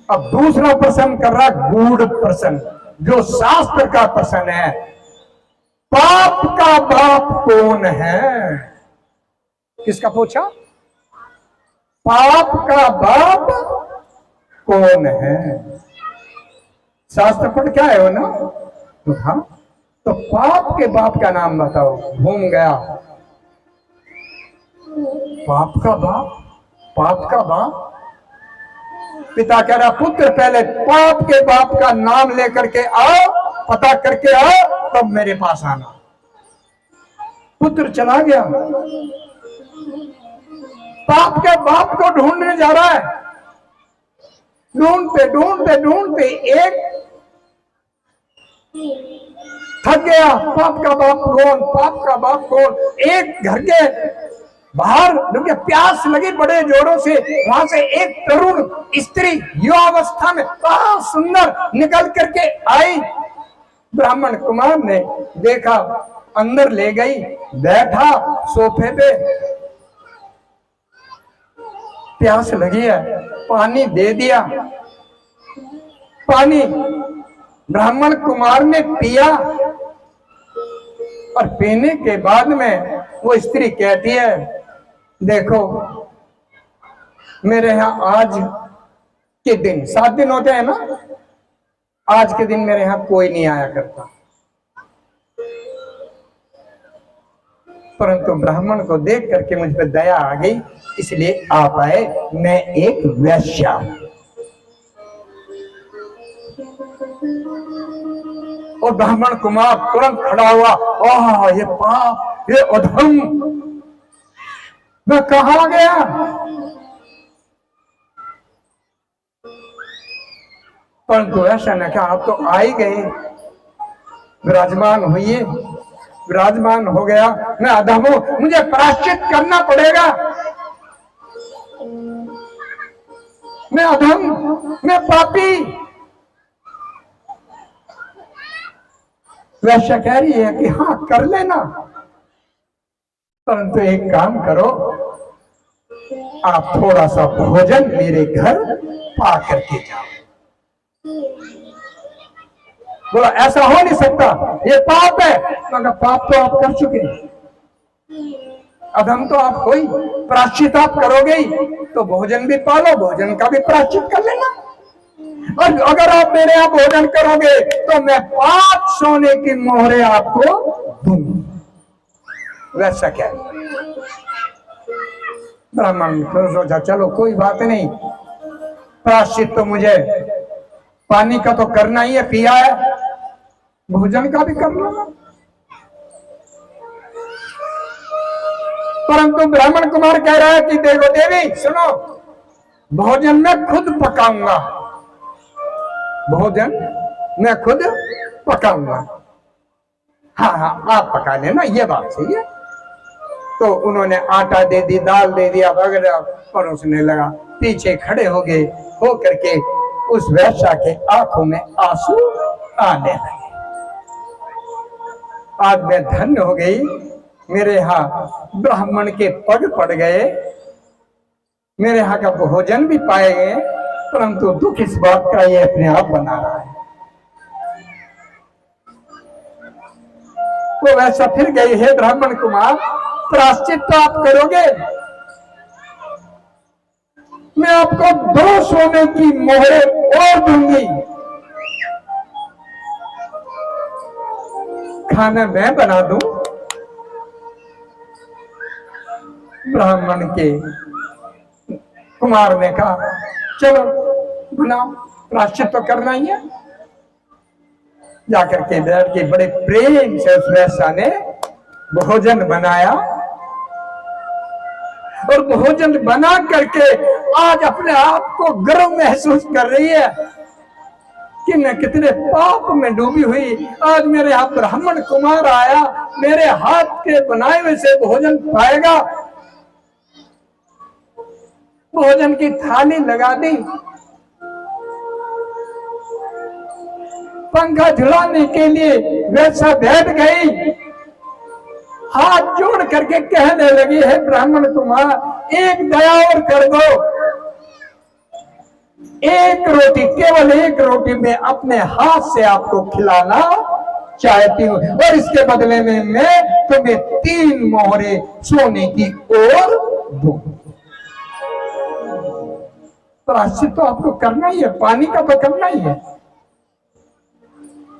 अब दूसरा प्रश्न कर रहा, गूढ़ प्रश्न, जो शास्त्र का प्रश्न है। पाप का बाप कौन है? किसका पूछा? पाप का बाप कौन है? शास्त्र पढ़ क्या है वो ना? तो हाँ, तो पाप के बाप का नाम बताओ। घूम गया। पाप का बाप? पाप का बाप? पिता कह रहा, पुत्र पहले पाप के बाप का नाम लेकर के आओ, पता करके आओ, तब मेरे पास आना। पुत्र चला गया, पाप के बाप को ढूंढने जा रहा है। ढूंढते ढूंढते ढूंढते एक थक गया। पाप का बाप कौन? पाप का बाप कौन? एक घर के बाहर क्योंकि प्यास लगी बड़े जोरों से, वहां से एक तरुण स्त्री युवावस्था में बहुत सुंदर निकल करके आई। ब्राह्मण कुमार ने देखा, अंदर ले गई, बैठा सोफे पे। प्यास लगी है, पानी दे दिया। पानी ब्राह्मण कुमार ने पिया और पीने के बाद में वो स्त्री कहती है, देखो मेरे यहां आज के दिन, 7 दिन होते हैं ना, आज के दिन मेरे यहां कोई नहीं आया करता। परंतु ब्राह्मण को देख करके मुझ पर दया आ गई, इसलिए आप आए। मैं एक वैश्या हूं। और ब्राह्मण कुमार तुरंत खड़ा हुआ, आह ये पाप, ये अधर्म, मैं कहां गया? परंतु ऐसा न क्या, आप तो आ ही गए, विराजमान हुई। विराजमान हो गया, मैं अधम हूं, मुझे प्रायश्चित करना पड़ेगा। मैं अधम, मैं पापी। वैश्या कह रही है कि हाँ कर लेना, परंतु एक काम करो, आप थोड़ा सा भोजन मेरे घर पा करके जाओ। बोला ऐसा हो नहीं सकता, ये पाप है। मगर पाप तो आप कर चुके, अधम तो आप हो ही, प्रायश्चित आप करोगे ही, तो भोजन भी पालो, भोजन का भी प्रायश्चित कर लेना। और अगर आप मेरे यहाँ भोजन करोगे तो मैं 5 सोने की मोहरे आपको दूंगा। वैसा क्या है? ब्राह्मण सोचा चलो कोई बात नहीं, प्रायश्चित तो मुझे पानी का तो करना ही है, पिया है, भोजन का भी कर लूंगा। परंतु ब्राह्मण कुमार कह रहा है कि देखो देवी सुनो, भोजन मैं खुद पकाऊंगा, भोजन मैं खुद पकाऊंगा। हाँ हाँ आप पका लेना, ये बात सही है। तो उन्होंने आटा दे दी, दाल दे दिया वगैरह, परोसने लगा। पीछे खड़े हो गए, हो करके उस वैश्या के आंखों में आंसू आने लगे। आज मैं धन्य हो गई, मेरे यहाँ ब्राह्मण के पग पड़ गए, मेरे यहाँ का भोजन भी पाए गए। परंतु दुख इस बात का ये अपने आप बना रहा है। तो वैसा फिर गई है ब्राह्मण कुमार, प्रायश्चित तो आप करोगे, मैं आपको 2 सोने की मोहरे और दूंगी। खाना मैं बना दूं। ब्राह्मण के कुमार ने कहा चलो बनाओ, प्रायश्चित तो करना ही है। जाकर के बैठ के बड़े प्रेम से उस वैश्या ने भोजन बनाया, और भोजन बना करके आज अपने आप को गर्व महसूस कर रही है कि मैं कितने पाप में डूबी हुई। आज मेरे यहाँ ब्राह्मण कुमार आया, मेरे हाथ के बनाए हुए से भोजन पाएगा। भोजन की थाली लगा दी, पंखा झुलाने के लिए वैसा बैठ गई। हाथ जोड़ करके कहने लगी, है ब्राह्मण कुमार, एक दया और कर दो, एक रोटी, केवल एक रोटी मैं अपने हाथ से आपको खिलाना चाहती हूँ, और इसके बदले में मैं तुम्हें 3 मोहरे सोने की और दूं। प्रायश्चित तो आपको करना ही है, पानी का तो करना ही है,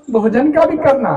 भोजन का भी करना।